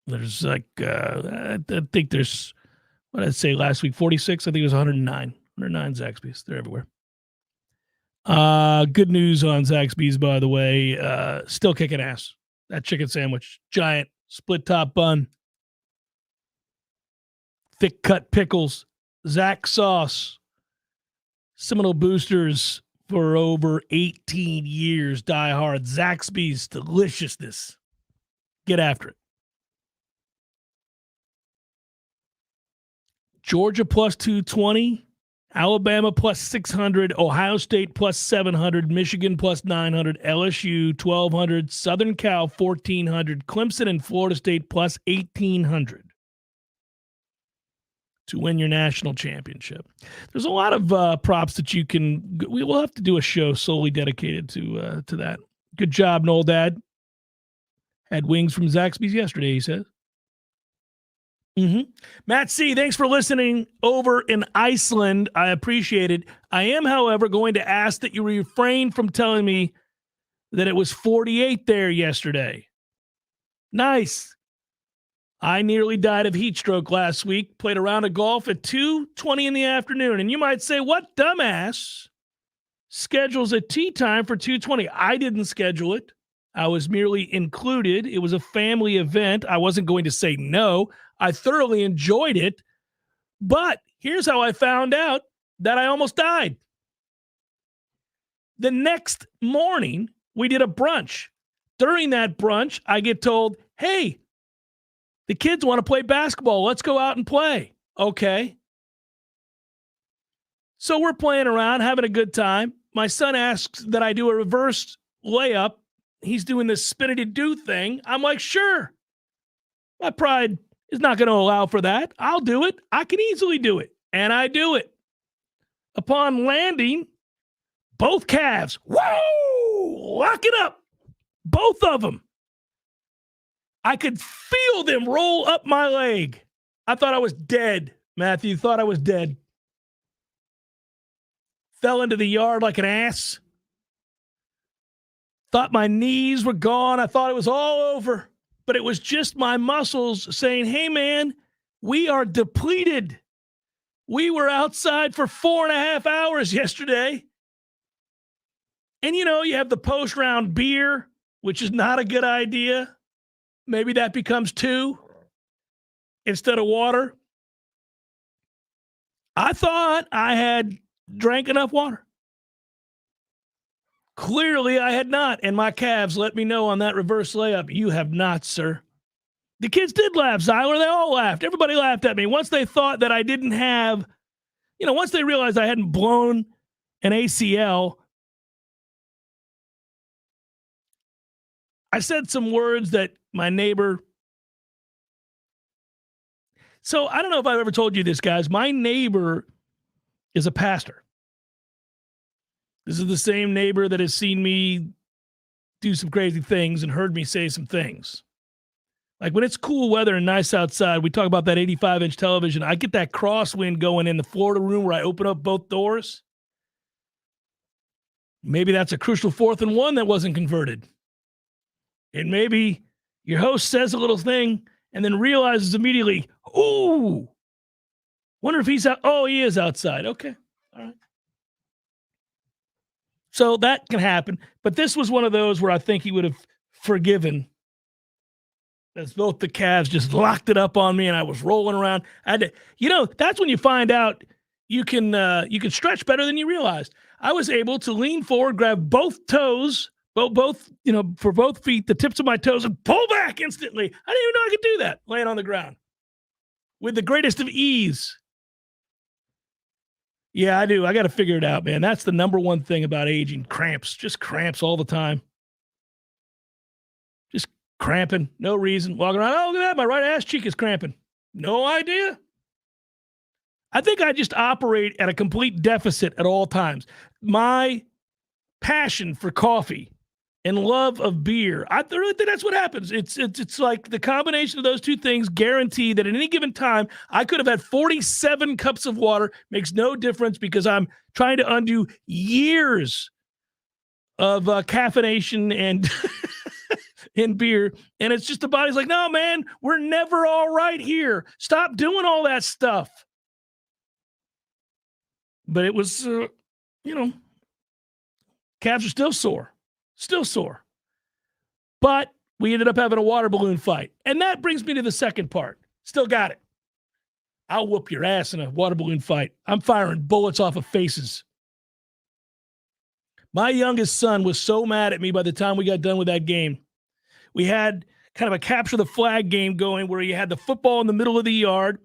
There's like, I think there's, what did I say last week? 46? I think it was 109. 109 Zaxby's. They're everywhere. Good news on Zaxby's, by the way. Still kicking ass. That chicken sandwich. Giant split top bun. Thick cut pickles. Zax sauce. Seminole boosters for over 18 years. Die hard. Zaxby's deliciousness. Get after it. Georgia plus 220. Alabama plus 600. Ohio State plus 700. Michigan plus 900. LSU 1,200. Southern Cal 1,400. Clemson and Florida State plus 1,800 to win your national championship. There's a lot of props that you can. We will have to do a show solely dedicated to that. Good job, Noel Dad. Had wings from Zaxby's yesterday, he says. Matt C., thanks for listening over in Iceland. I appreciate it. I am, however, going to ask that you refrain from telling me that it was 48 there yesterday. Nice. I nearly died of heat stroke last week. Played a round of golf at 2:20 in the afternoon. And you might say, what dumbass schedules a tee time for 2:20? I didn't schedule it. I was merely included. It was a family event. I wasn't going to say no. I thoroughly enjoyed it. But here's how I found out that I almost died. The next morning, we did a brunch. during that brunch, I get told, hey, the kids want to play basketball. Let's go out and play. Okay. So we're playing around, having a good time. My son asks that I do a reverse layup. He's doing this spin-it-do thing. I'm like, sure. My pride is not going to allow for that. I'll do it. I can easily do it. And I do it. Upon landing, both calves, whoa, lock it up. Both of them. I could feel them roll up my leg. I thought I was dead, Matthew. Thought I was dead. Fell into the yard like an ass. Thought my knees were gone. I thought it was all over. But it was just my muscles saying, hey, man, we are depleted. We were outside for 4.5 hours yesterday. And, you know, you have the post-round beer, which is not a good idea. Maybe that becomes 2 instead of water. I thought I had drank enough water. Clearly, I had not, and my calves let me know on that reverse layup, you have not, sir. The kids did laugh, Zyler. They all laughed. Everybody laughed at me. Once they thought that I didn't have, you know, once they realized I hadn't blown an ACL, I said some words that my neighbor. So I don't know if I've ever told you this, guys. My neighbor is a pastor. This is the same neighbor that has seen me do some crazy things and heard me say some things. Like when it's cool weather and nice outside, we talk about that 85-inch television. I get that crosswind going in the Florida room where I open up both doors. Maybe that's a crucial 4th and 1 that wasn't converted. And maybe your host says a little thing and then realizes immediately, ooh, wonder if he's out. Oh, he is outside. Okay. All right. So that can happen. But this was one of those where I think he would have forgiven, as both the calves just locked it up on me and I was rolling around. I had to, you know, that's when you find out you can stretch better than you realized. I was able to lean forward, grab both toes, both, you know, for both feet, the tips of my toes, and pull back instantly. I didn't even know I could do that, laying on the ground with the greatest of ease. Yeah, I do. I got to figure it out, man. That's the number one thing about aging. Cramps. Just cramps all the time. Just cramping. No reason. Walking around. Oh, look at that. My right ass cheek is cramping. No idea. I think I just operate at a complete deficit at all times. My passion for coffee and love of beer, I really think that's what happens. It's like the combination of those two things guarantee that at any given time, I could have had 47 cups of water. Makes no difference because I'm trying to undo years of caffeination and in beer. And it's just the body's like, no, man, we're never all right here. Stop doing all that stuff. But it was, you know, calves are still sore. Still sore. But we ended up having a water balloon fight. And that brings me to the second part. Still got it. I'll whoop your ass in a water balloon fight. I'm firing bullets off of faces. My youngest son was so mad at me by the time we got done with that game. We had kind of a capture the flag game going where you had the football in the middle of the yard.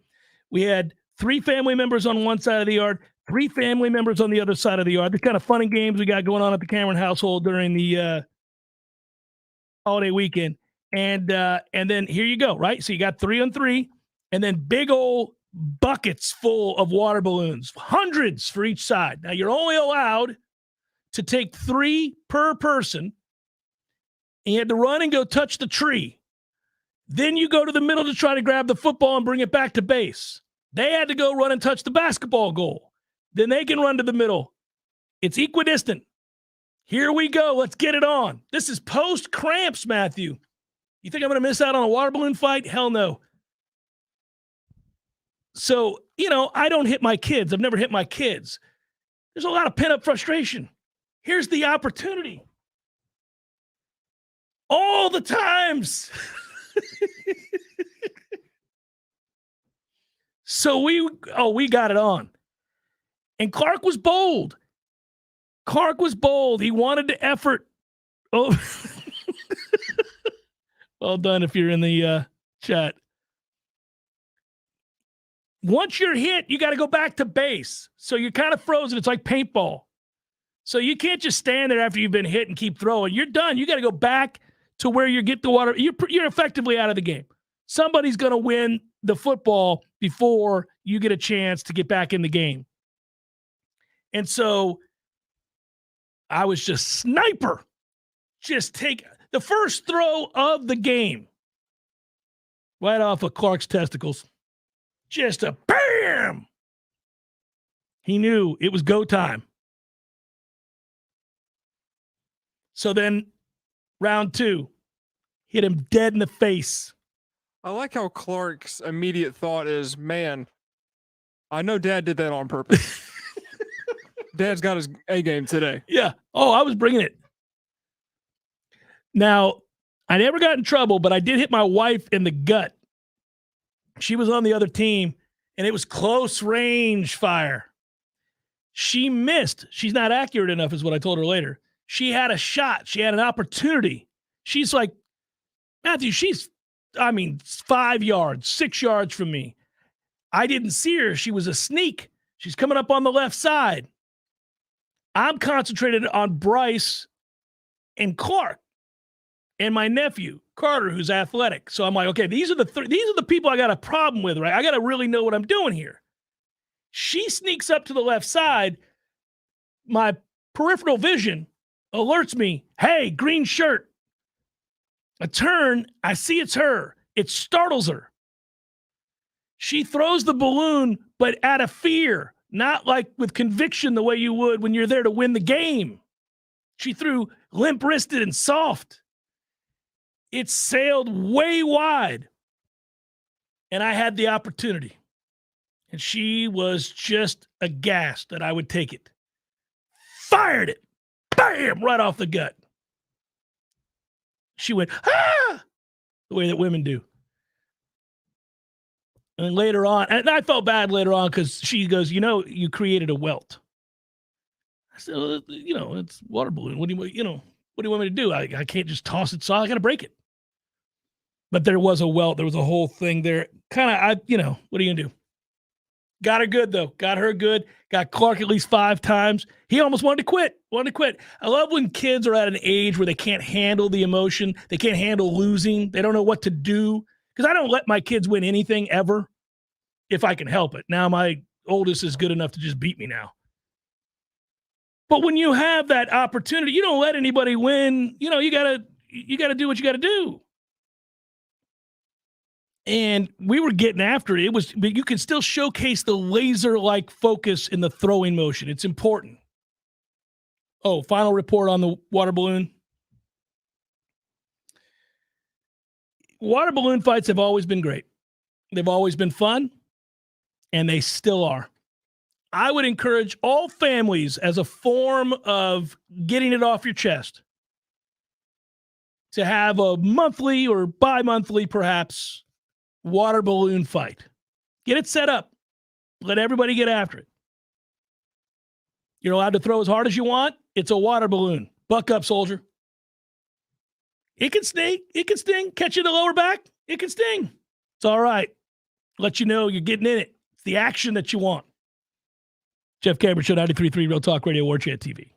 We had 3 family members on one side of the yard, 3 family members on the other side of the yard. The kind of fun and games we got going on at the Cameron household during the holiday weekend. And then here you go, right? So you got 3 on 3, and then big old buckets full of water balloons, hundreds for each side. Now you're only allowed to take 3 per person, and you had to run and go touch the tree. Then you go to the middle to try to grab the football and bring it back to base. They had to go run and touch the basketball goal. Then they can run to the middle. It's equidistant. Here we go. Let's get it on. This is post-cramps, Matthew. You think I'm going to miss out on a water balloon fight? Hell no. So, you know, I don't hit my kids. I've never hit my kids. There's a lot of pent-up frustration. Here's the opportunity. All the times. So we got it on. And Clark was bold. He wanted to effort. Oh. Well done if you're in the chat. Once you're hit, you got to go back to base. So you're kind of frozen. It's like paintball. So you can't just stand there after you've been hit and keep throwing. You're done. You got to go back to where you get the water. You're effectively out of the game. Somebody's going to win the football before you get a chance to get back in the game. And so I was just sniper. Just take the first throw of the game right off of Clark's testicles. Just a bam! He knew it was go time. So then round 2, hit him dead in the face. I like how Clark's immediate thought is, man, I know Dad did that on purpose. Dad's got his A game today. Yeah. Oh, I was bringing it. Now, I never got in trouble, but I did hit my wife in the gut. She was on the other team, and it was close range fire. She missed. She's not accurate enough is what I told her later. She had a shot. She had an opportunity. She's like, Matthew, 5 yards, 6 yards from me. I didn't see her. She was a sneak. She's coming up on the left side. I'm concentrated on Bryce and Clark and my nephew, Carter, who's athletic. So I'm like, okay, these are the people I got a problem with, right? I got to really know what I'm doing here. She sneaks up to the left side. My peripheral vision alerts me, hey, green shirt. I turn, I see it's her. It startles her. She throws the balloon, but out of fear, not like with conviction the way you would when you're there to win the game. She threw limp-wristed and soft. It sailed way wide, and I had the opportunity. And she was just aghast that I would take it. Fired it. Bam! Right off the gut. She went, ah! The way that women do. And later on, and I felt bad later on because she goes, you created a welt. I said, well, it's water balloon. What do you want me to do? I can't just toss it. So I got to break it. But there was a welt. There was a whole thing there. Kind of, what are you going to do? Got her good, though. Got her good. Got Clark at least 5 times. He almost wanted to quit. I love when kids are at an age where they can't handle the emotion. They can't handle losing. They don't know what to do. Because I don't let my kids win anything ever if I can help it. Now my oldest is good enough to just beat me now. But when you have that opportunity, you don't let anybody win. You gotta do what you gotta do. And we were getting after it. But you can still showcase the laser-like focus in the throwing motion. It's important. Oh, final report on the water balloon. Water balloon fights have always been great. They've always been fun, and they still are. I would encourage all families as a form of getting it off your chest to have a monthly or bi-monthly, perhaps, water balloon fight. Get it set up. Let everybody get after it. You're allowed to throw as hard as you want. It's a water balloon. Buck up, soldier. It can sting. It can sting. Catch you in the lower back. It can sting. It's all right. Let you know you're getting in it. It's the action that you want. Jeff Cameron Show, 93.3 Real Talk Radio, Warchant TV.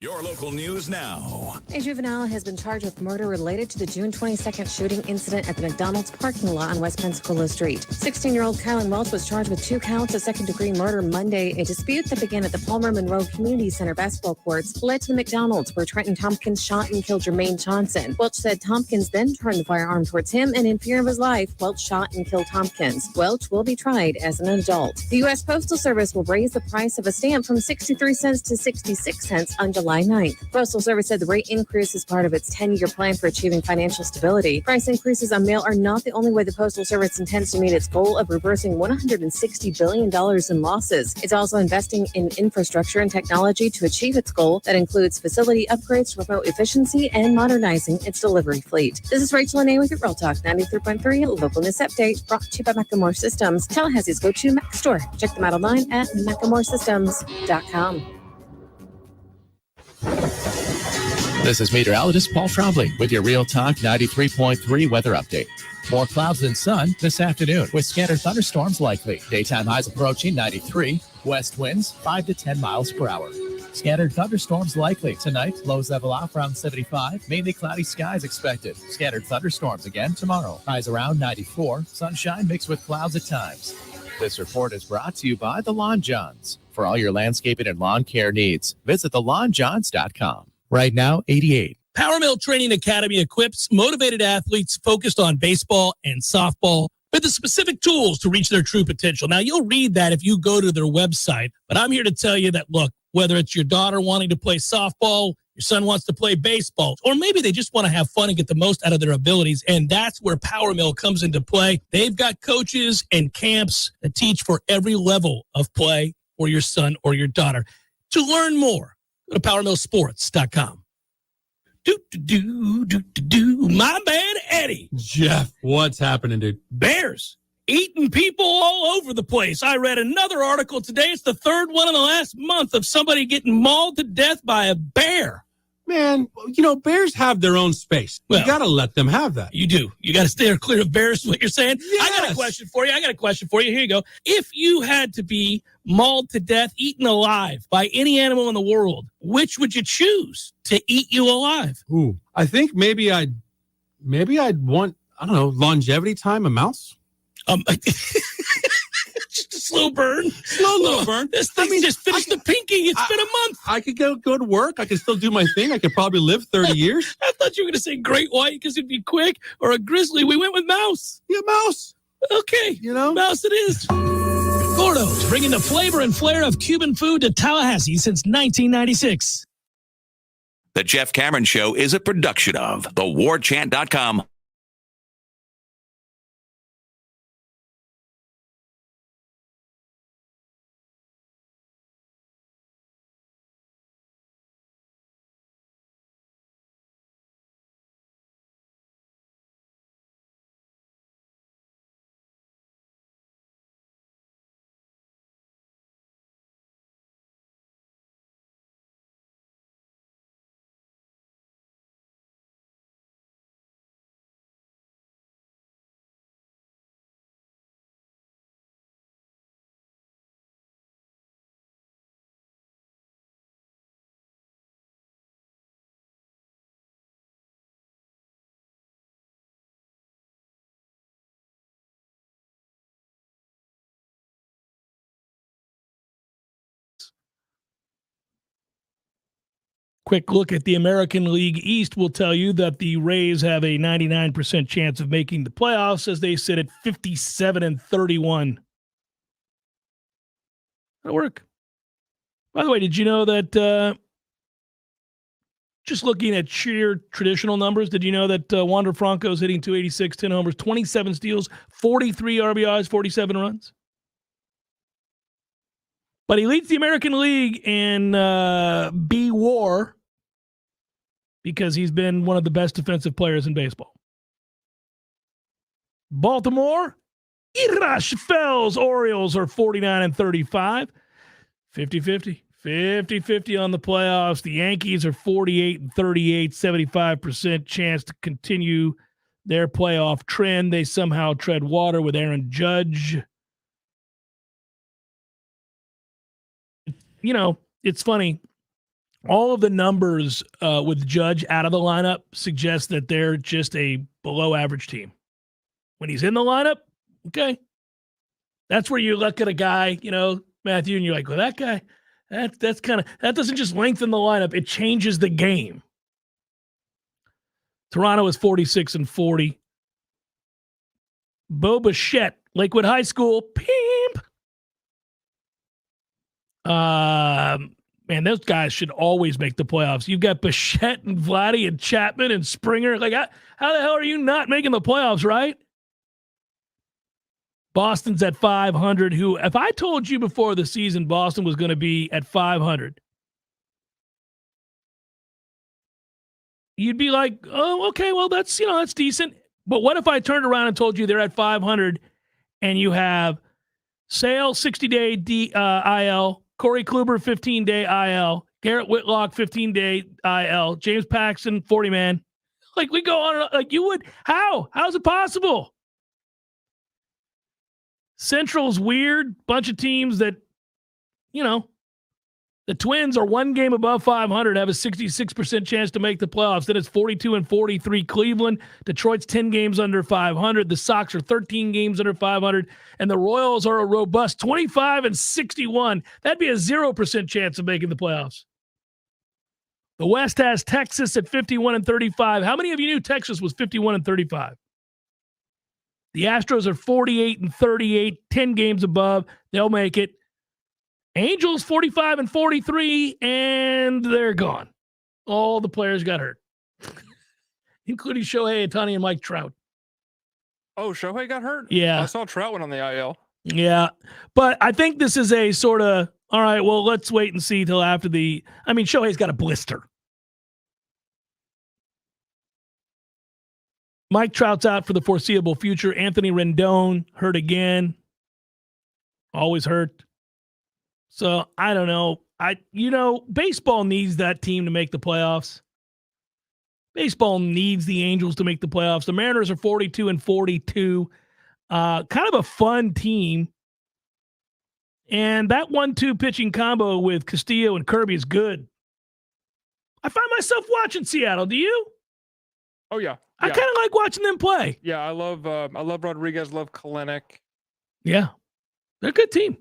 Your local news now. A juvenile has been charged with murder related to the June 22nd shooting incident at the McDonald's parking lot on West Pensacola Street. 16-year-old Kylan Welch was charged with 2 counts of second-degree murder Monday. A dispute that began at the Palmer Monroe Community Center basketball courts led to the McDonald's, where Trenton Tompkins shot and killed Jermaine Johnson. Welch said Tompkins then turned the firearm towards him, and in fear of his life, Welch shot and killed Tompkins. Welch will be tried as an adult. The U.S. Postal Service will raise the price of a stamp from 63 cents to 66 cents on July 9th. Postal Service said the rate increase is part of its 10-year plan for achieving financial stability. Price increases on mail are not the only way the Postal Service intends to meet its goal of reversing $160 billion in losses. It's also investing in infrastructure and technology to achieve its goal that includes facility upgrades to promote efficiency and modernizing its delivery fleet. This is Rachel Anay with your Real Talk 93.3 Local News Update, brought to you by Macklemore Systems, Tallahassee's go-to Mac store. Check them out online at MacklemoreSystems.com. This is meteorologist Paul Trombley with your Real Talk 93.3 weather update. More clouds than sun this afternoon with scattered thunderstorms likely. Daytime highs approaching 93. West winds 5 to 10 miles per hour. Scattered thunderstorms likely tonight. Lows level off around 75. Mainly cloudy skies expected. Scattered thunderstorms again tomorrow. Highs around 94. Sunshine mixed with clouds at times. This report is brought to you by the Lawn Johns. For all your landscaping and lawn care needs, visit thelawnjohns.com. Right now, 88. Power Mill Training Academy equips motivated athletes focused on baseball and softball with the specific tools to reach their true potential. Now, you'll read that if you go to their website, but I'm here to tell you that, look, whether it's your daughter wanting to play softball, your son wants to play baseball, or maybe they just want to have fun and get the most out of their abilities, and that's where Power Mill comes into play. They've got coaches and camps that teach for every level of play for your son or your daughter. To learn more, go to PowerMillSports.com. My man, Eddie. Jeff, what's happening, dude? Bears eating people all over the place. I read another article today. It's the third one in the last month of somebody getting mauled to death by a bear. Man, you know, bears have their own space. You got to let them have that. You do. You got to stay clear of bears, is what you're saying? Yes. I got a question for you. Here you go. If you had to be mauled to death, eaten alive by any animal in the world, which would you choose to eat you alive? Ooh, I think maybe I'd want, I don't know, longevity time, a mouse. Just a slow burn. Slow burn. This thing just finished the pinky. It's been a month. I could go to work. I could still do my thing. I could probably live 30 years. I thought you were going to say great white because it'd be quick, or a grizzly. We went with mouse. Yeah, mouse. Okay. You know? Mouse it is. Gordo's bringing the flavor and flair of Cuban food to Tallahassee since 1996. The Jeff Cameron Show is a production of thewarchant.com. Quick look at the American League East will tell you that the Rays have a 99% chance of making the playoffs as they sit at 57-31. That'll work. By the way, did you know that just looking at sheer traditional numbers, did you know that Wander Franco is hitting 286, 10 homers, 27 steals, 43 RBIs, 47 runs? But he leads the American League in B-WAR because he's been one of the best defensive players in baseball. Baltimore, Irash Fells Orioles are 49-35. 50-50. 50-50 on the playoffs. The Yankees are 48-38, 75% chance to continue their playoff trend. They somehow tread water with Aaron Judge. You know, it's funny. All of the numbers with Judge out of the lineup suggest that they're just a below average team. When he's in the lineup, okay. That's where you look at a guy, you know, Matthew, and you're like, well, that guy, that's kind of, that doesn't just lengthen the lineup. It changes the game. Toronto is 46-40. Bo Bichette, Lakewood High School, pimp. Man, those guys should always make the playoffs. You've got Bichette and Vladdy and Chapman and Springer. Like, how the hell are you not making the playoffs, right? Boston's at 500, who, if I told you before the season Boston was going to be at 500, you'd be like, oh, okay, well, that's, you know, that's decent. But what if I turned around and told you they're at 500 and you have Sale, 60-day IL, Corey Kluber, 15-day IL. Garrett Whitlock, 15-day IL. James Paxton, 40-man. Like, we go on, like you would. How? How's it possible? Central's weird. Bunch of teams that, the Twins are one game above 500, have a 66% chance to make the playoffs. Then it's 42-43 Cleveland. Detroit's 10 games under 500. The Sox are 13 games under 500. And the Royals are a robust 25-61. That'd be a 0% chance of making the playoffs. The West has Texas at 51-35. How many of you knew Texas was 51-35? The Astros are 48-38, 10 games above. They'll make it. Angels 45-43, and they're gone. All the players got hurt, including Shohei Ohtani and Mike Trout. Oh, Shohei got hurt? Yeah. I saw Trout went on the IL. Yeah, but I think this is a sort of, all right, well, let's wait and see till after Shohei's got a blister. Mike Trout's out for the foreseeable future. Anthony Rendon hurt again. Always hurt. So I don't know. Baseball needs that team to make the playoffs. Baseball needs the Angels to make the playoffs. The Mariners are 42-42. Kind of a fun team. And that 1-2 pitching combo with Castillo and Kirby is good. I find myself watching Seattle. Do you? Oh, yeah. I kind of like watching them play. Yeah, I love Rodriguez, love Kalenic. Yeah. They're a good team.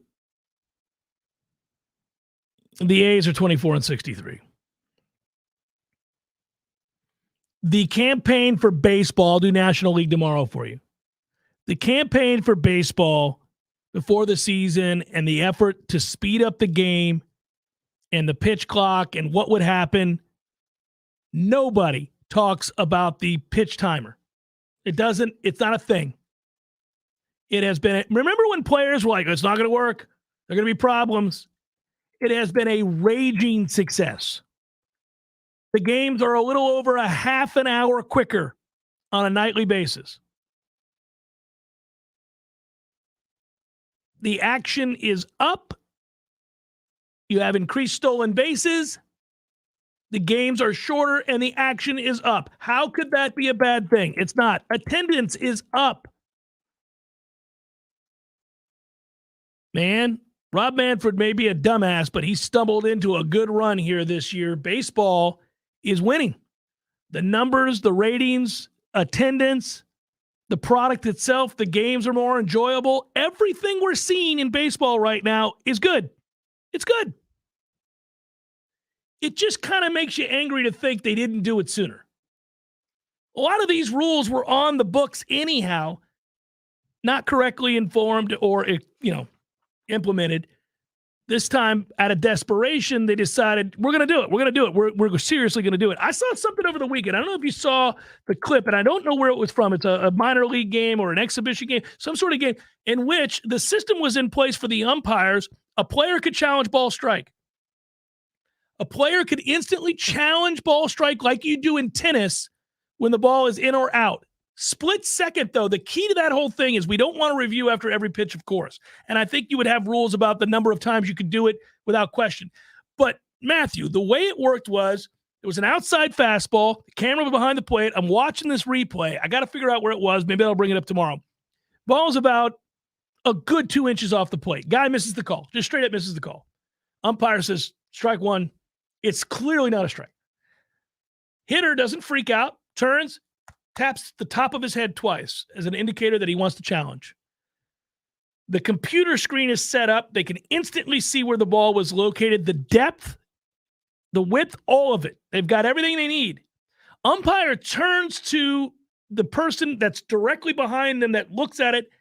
The A's are 24-63. The campaign for baseball, I'll do National League tomorrow for you. The campaign for baseball before the season and the effort to speed up the game and the pitch clock and what would happen, nobody talks about the pitch timer. It's not a thing. It has been, remember when players were like, it's not going to work, there are going to be problems. It has been a raging success. The games are a little over a half an hour quicker on a nightly basis. The action is up. You have increased stolen bases. The games are shorter and the action is up. How could that be a bad thing? It's not. Attendance is up. Man, Rob Manfred may be a dumbass, but he stumbled into a good run here this year. Baseball is winning. The numbers, the ratings, attendance, the product itself, the games are more enjoyable. Everything we're seeing in baseball right now is good. It's good. It just kind of makes you angry to think they didn't do it sooner. A lot of these rules were on the books anyhow, not correctly informed or, implemented. This time, out of desperation, they decided, we're going to do it. We're going to do it. We're seriously going to do it. I saw something over the weekend. I don't know if you saw the clip, and I don't know where it was from. It's a minor league game or an exhibition game, some sort of game in which the system was in place for the umpires. A player could challenge ball strike. A player could instantly challenge ball strike like you do in tennis when the ball is in or out. Split second, though, the key to that whole thing is we don't want to review after every pitch, of course. And I think you would have rules about the number of times you could do it without question. But, Matthew, the way it worked was it was an outside fastball. The camera was behind the plate. I'm watching this replay. I got to figure out where it was. Maybe I'll bring it up tomorrow. Ball's about a good 2 inches off the plate. Guy misses the call. Just straight up misses the call. Umpire says, strike one. It's clearly not a strike. Hitter doesn't freak out, turns, taps the top of his head twice as an indicator that he wants to challenge. The computer screen is set up. They can instantly see where the ball was located, the depth, the width, all of it. They've got everything they need. Umpire turns to the person that's directly behind them that looks at it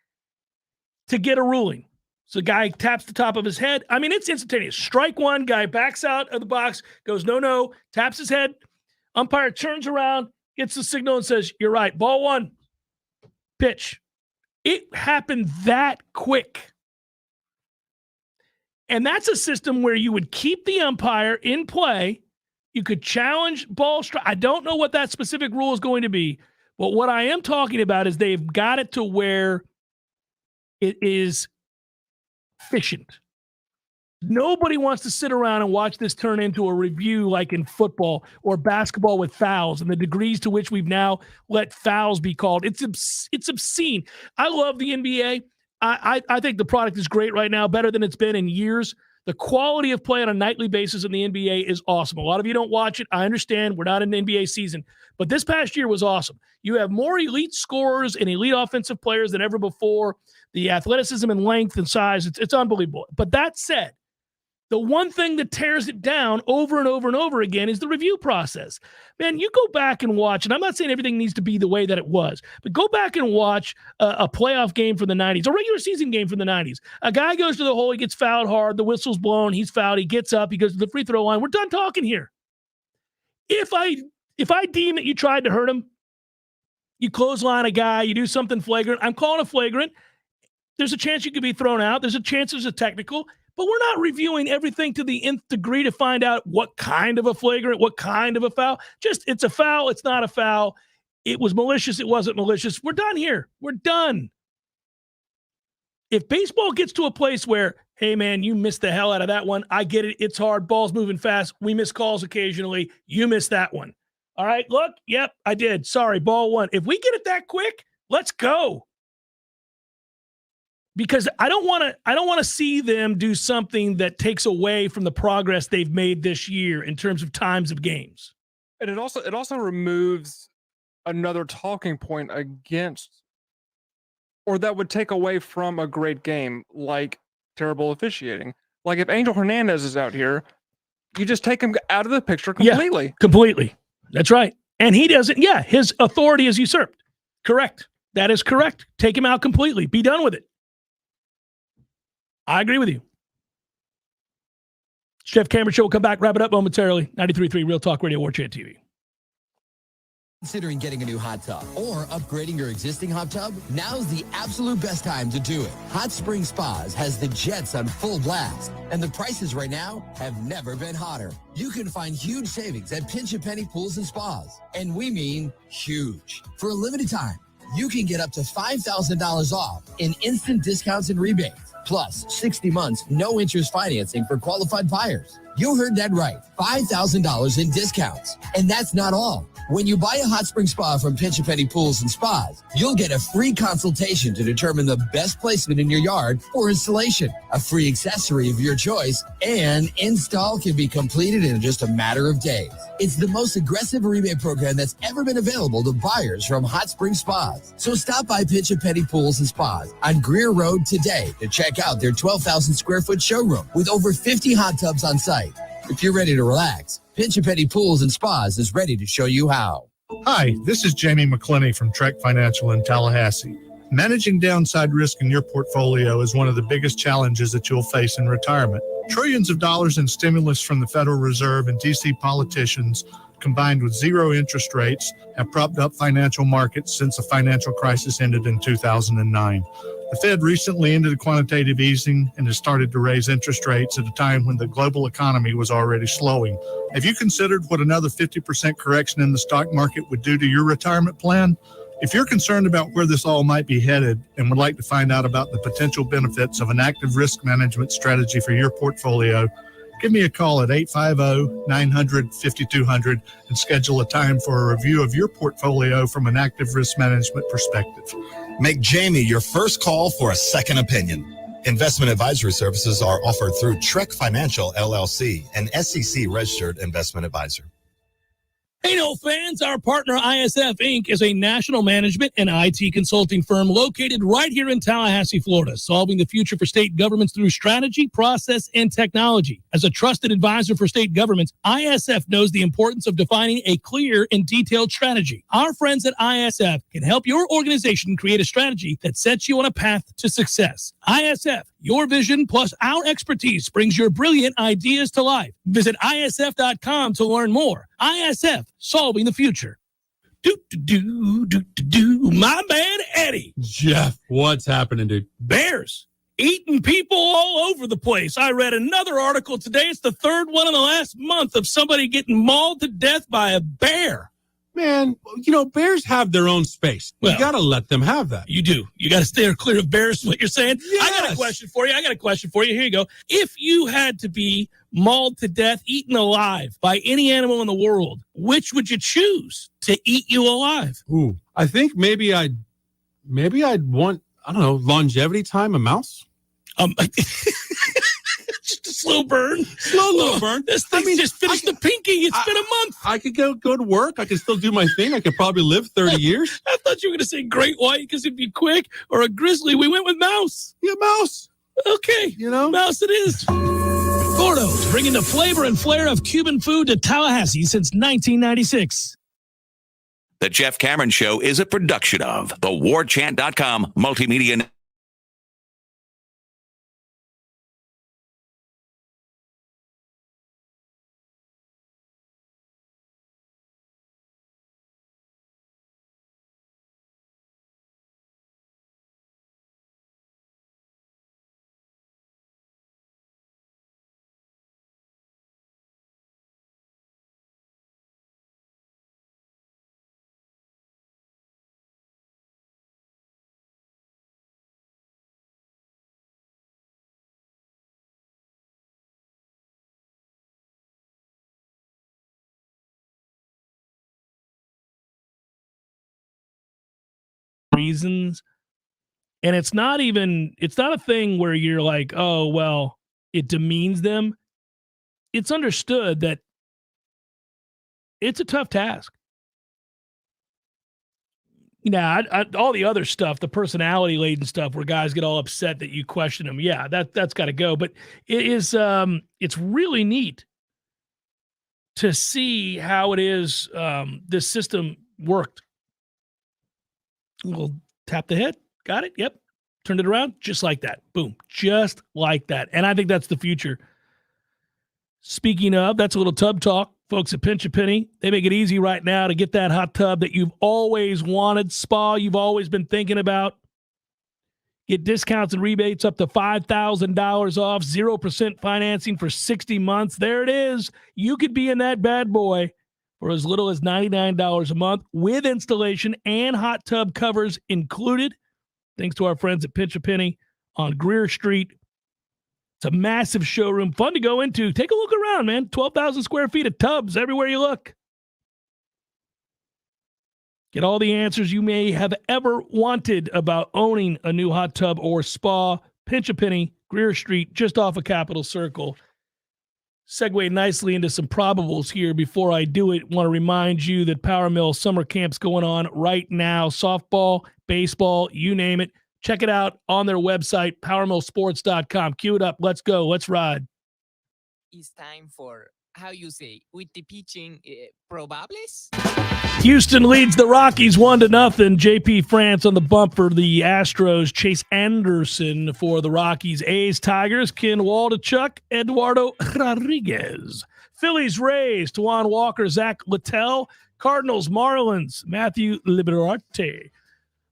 to get a ruling. So the guy taps the top of his head. I mean, it's instantaneous. Strike one, guy backs out of the box, goes, no, taps his head. Umpire turns around, gets the signal and says, you're right, ball one, pitch. It happened that quick. And that's a system where you would keep the umpire in play. You could challenge ball strike. I don't know what that specific rule is going to be, but what I am talking about is they've got it to where it is efficient. Nobody wants to sit around and watch this turn into a review like in football or basketball with fouls and the degrees to which we've now let fouls be called. It's obscene. I love the NBA. I think the product is great right now, better than it's been in years. The quality of play on a nightly basis in the NBA is awesome. A lot of you don't watch it. I understand. We're not in the NBA season. But this past year was awesome. You have more elite scorers and elite offensive players than ever before. The athleticism and length and size, it's unbelievable. But that said, the one thing that tears it down over and over and over again is the review process. Man, you go back and watch, and I'm not saying everything needs to be the way that it was, but go back and watch a playoff game from the 90s, a regular season game from the 90s. A guy goes to the hole, he gets fouled hard, the whistle's blown, he's fouled, he gets up, he goes to the free throw line. We're done talking here. If I deem that you tried to hurt him, you clothesline a guy, you do something flagrant, I'm calling a flagrant. There's a chance you could be thrown out. There's a chance there's a technical. But we're not reviewing everything to the nth degree to find out what kind of a flagrant, what kind of a foul. Just it's a foul, it's not a foul. It was malicious, it wasn't malicious. We're done here. We're done. If baseball gets to a place where, hey, man, you missed the hell out of that one. I get it. It's hard. Ball's moving fast. We miss calls occasionally. You missed that one. All right, look. Yep, I did. Sorry, ball one. If we get it that quick, let's go. Because I don't want to see them do something that takes away from the progress they've made this year in terms of times of games. And it also removes another talking point against, or that would take away from a great game, like terrible officiating. Like if Angel Hernandez is out here, you just take him out of the picture completely. Yeah, completely. That's right. And he doesn't. Yeah, his authority is usurped. Correct. That is correct. Take him out completely. Be done with it. I agree with you. Jeff Cameron Show will come back, wrap it up momentarily. 93.3 Real Talk Radio, Warchant TV. Considering getting a new hot tub or upgrading your existing hot tub? Now's the absolute best time to do it. Hot Spring Spas has the jets on full blast, and the prices right now have never been hotter. You can find huge savings at Pinch a Penny Pools and Spas, and we mean huge. For a limited time, you can get up to $5,000 off in instant discounts and rebates. Plus, 60 months, no interest financing for qualified buyers. You heard that right. $5,000 in discounts. And that's not all. When you buy a hot spring spa from Pinch a Penny Pools and Spas, you'll get a free consultation to determine the best placement in your yard for installation, a free accessory of your choice, and install can be completed in just a matter of days. It's the most aggressive rebate program that's ever been available to buyers from Hot Spring Spas. So stop by Pinch a Penny Pools and Spas on Greer Road today to check out their 12,000 square foot showroom with over 50 hot tubs on site. If you're ready to relax, Pinch a Penny Pools and Spas is ready to show you how. Hi, this is Jamie McClenny from Trek Financial in Tallahassee. Managing downside risk in your portfolio is one of the biggest challenges that you'll face in retirement. Trillions of dollars in stimulus from the Federal Reserve and D.C. politicians, combined with zero interest rates, have propped up financial markets since the financial crisis ended in 2009. The Fed recently ended quantitative easing and has started to raise interest rates at a time when the global economy was already slowing. Have you considered what another 50% correction in the stock market would do to your retirement plan? If you're concerned about where this all might be headed and would like to find out about the potential benefits of an active risk management strategy for your portfolio, give me a call at 850-900-5200 and schedule a time for a review of your portfolio from an active risk management perspective. Make Jamie your first call for a second opinion. Investment advisory services are offered through Trek Financial, LLC, an SEC-registered investment advisor. Hey, no fans, our partner ISF Inc. is a national management and IT consulting firm located right here in Tallahassee, Florida, solving the future for state governments through strategy, process, and technology. As a trusted advisor for state governments, ISF knows the importance of defining a clear and detailed strategy. Our friends at ISF can help your organization create a strategy that sets you on a path to success. ISF, your vision plus our expertise brings your brilliant ideas to life. Visit ISF.com to learn more. ISF, solving the future. My man, Eddie. Jeff, what's happening, dude? Bears eating people all over the place. I read another article today. It's the third one in the last month of somebody getting mauled to death by a bear. Man, bears have their own space. Well, you got to let them have that. You do. You got to stay clear of bears, is what you're saying? Yes. I got a question for you. Here you go. If you had to be mauled to death, eaten alive by any animal in the world, which would you choose to eat you alive? Ooh, I think maybe I'd want, I don't know, longevity time, a mouse. Just a slow burn. Slow burn. This thing just finished the pinking. It's been a month. I could go to work. I could still do my thing. I could probably live 30 years. I thought you were going to say great white because it'd be quick, or a grizzly. We went with mouse. Yeah, mouse. Okay. Mouse it is. Gordo's bringing the flavor and flair of Cuban food to Tallahassee since 1996. The Jeff Cameron Show is a production of the Warchant.com multimedia. Reasons, and it's not a thing where you're like, oh well, it demeans them. It's understood that it's a tough task. All the other stuff, the personality laden stuff where guys get all upset that you question them, that's got to go. But it is it's really neat to see how it is this system worked. We'll tap the head. Got it? Yep. Turned it around just like that. Boom. Just like that. And I think that's the future. Speaking of, that's a little tub talk. Folks at Pinch a Penny, they make it easy right now to get that hot tub that you've always wanted, spa you've always been thinking about. Get discounts and rebates up to $5,000 off, 0% financing for 60 months. There it is. You could be in that bad boy for as little as $99 a month with installation and hot tub covers included. Thanks to our friends at Pinch a Penny on Greer Street. It's a massive showroom, fun to go into. Take a look around, man. 12,000 square feet of tubs everywhere you look. Get all the answers you may have ever wanted about owning a new hot tub or spa. Pinch a Penny, Greer Street, just off of Capitol Circle. Segue nicely into some probables here. Before I do it, want to remind you that Power Mill Summer Camp's going on right now. Softball, baseball, you name it. Check it out on their website, powermillsports.com. Cue it up. Let's go. Let's ride. It's time for, how you say, with the pitching, probables? Houston leads the Rockies 1-0. JP France on the bump for the Astros. Chase Anderson for the Rockies. A's, Tigers, Ken Waldichuk, Eduardo Rodriguez. Phillies, Rays, Tawan Walker, Zach Littell. Cardinals, Marlins, Matthew Liberarte.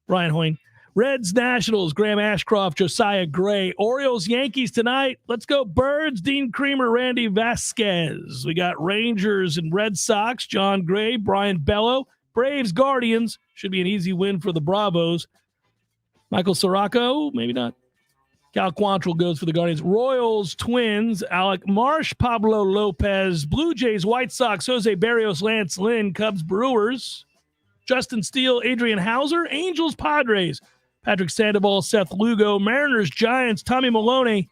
Brian Hoyne. Reds, Nationals, Graham Ashcroft, Josiah Gray. Orioles, Yankees tonight. Let's go Birds, Dean Creamer, Randy Vasquez. We got Rangers and Red Sox, John Gray, Brian Bello. Braves, Guardians. Should be an easy win for the Bravos. Michael Sirocco, maybe not. Cal Quantrill goes for the Guardians. Royals, Twins, Alec Marsh, Pablo Lopez. Blue Jays, White Sox, Jose Barrios, Lance Lynn. Cubs, Brewers. Justin Steele, Adrian Hauser. Angels, Padres. Patrick Sandoval, Seth Lugo, Mariners, Giants, Tommy Maloney.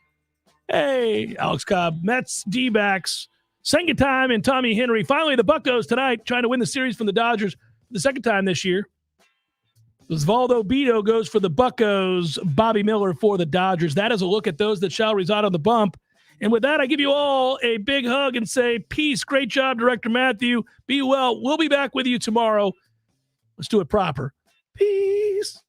Hey, Alex Cobb, Mets, D-backs, Senga Time, and Tommy Henry. Finally, the Buccos tonight, trying to win the series from the Dodgers for the second time this year. Osvaldo Bido goes for the Buccos, Bobby Miller for the Dodgers. That is a look at those that shall reside on the bump. And with that, I give you all a big hug and say peace. Great job, Director Matthew. Be well. We'll be back with you tomorrow. Let's do it proper. Peace.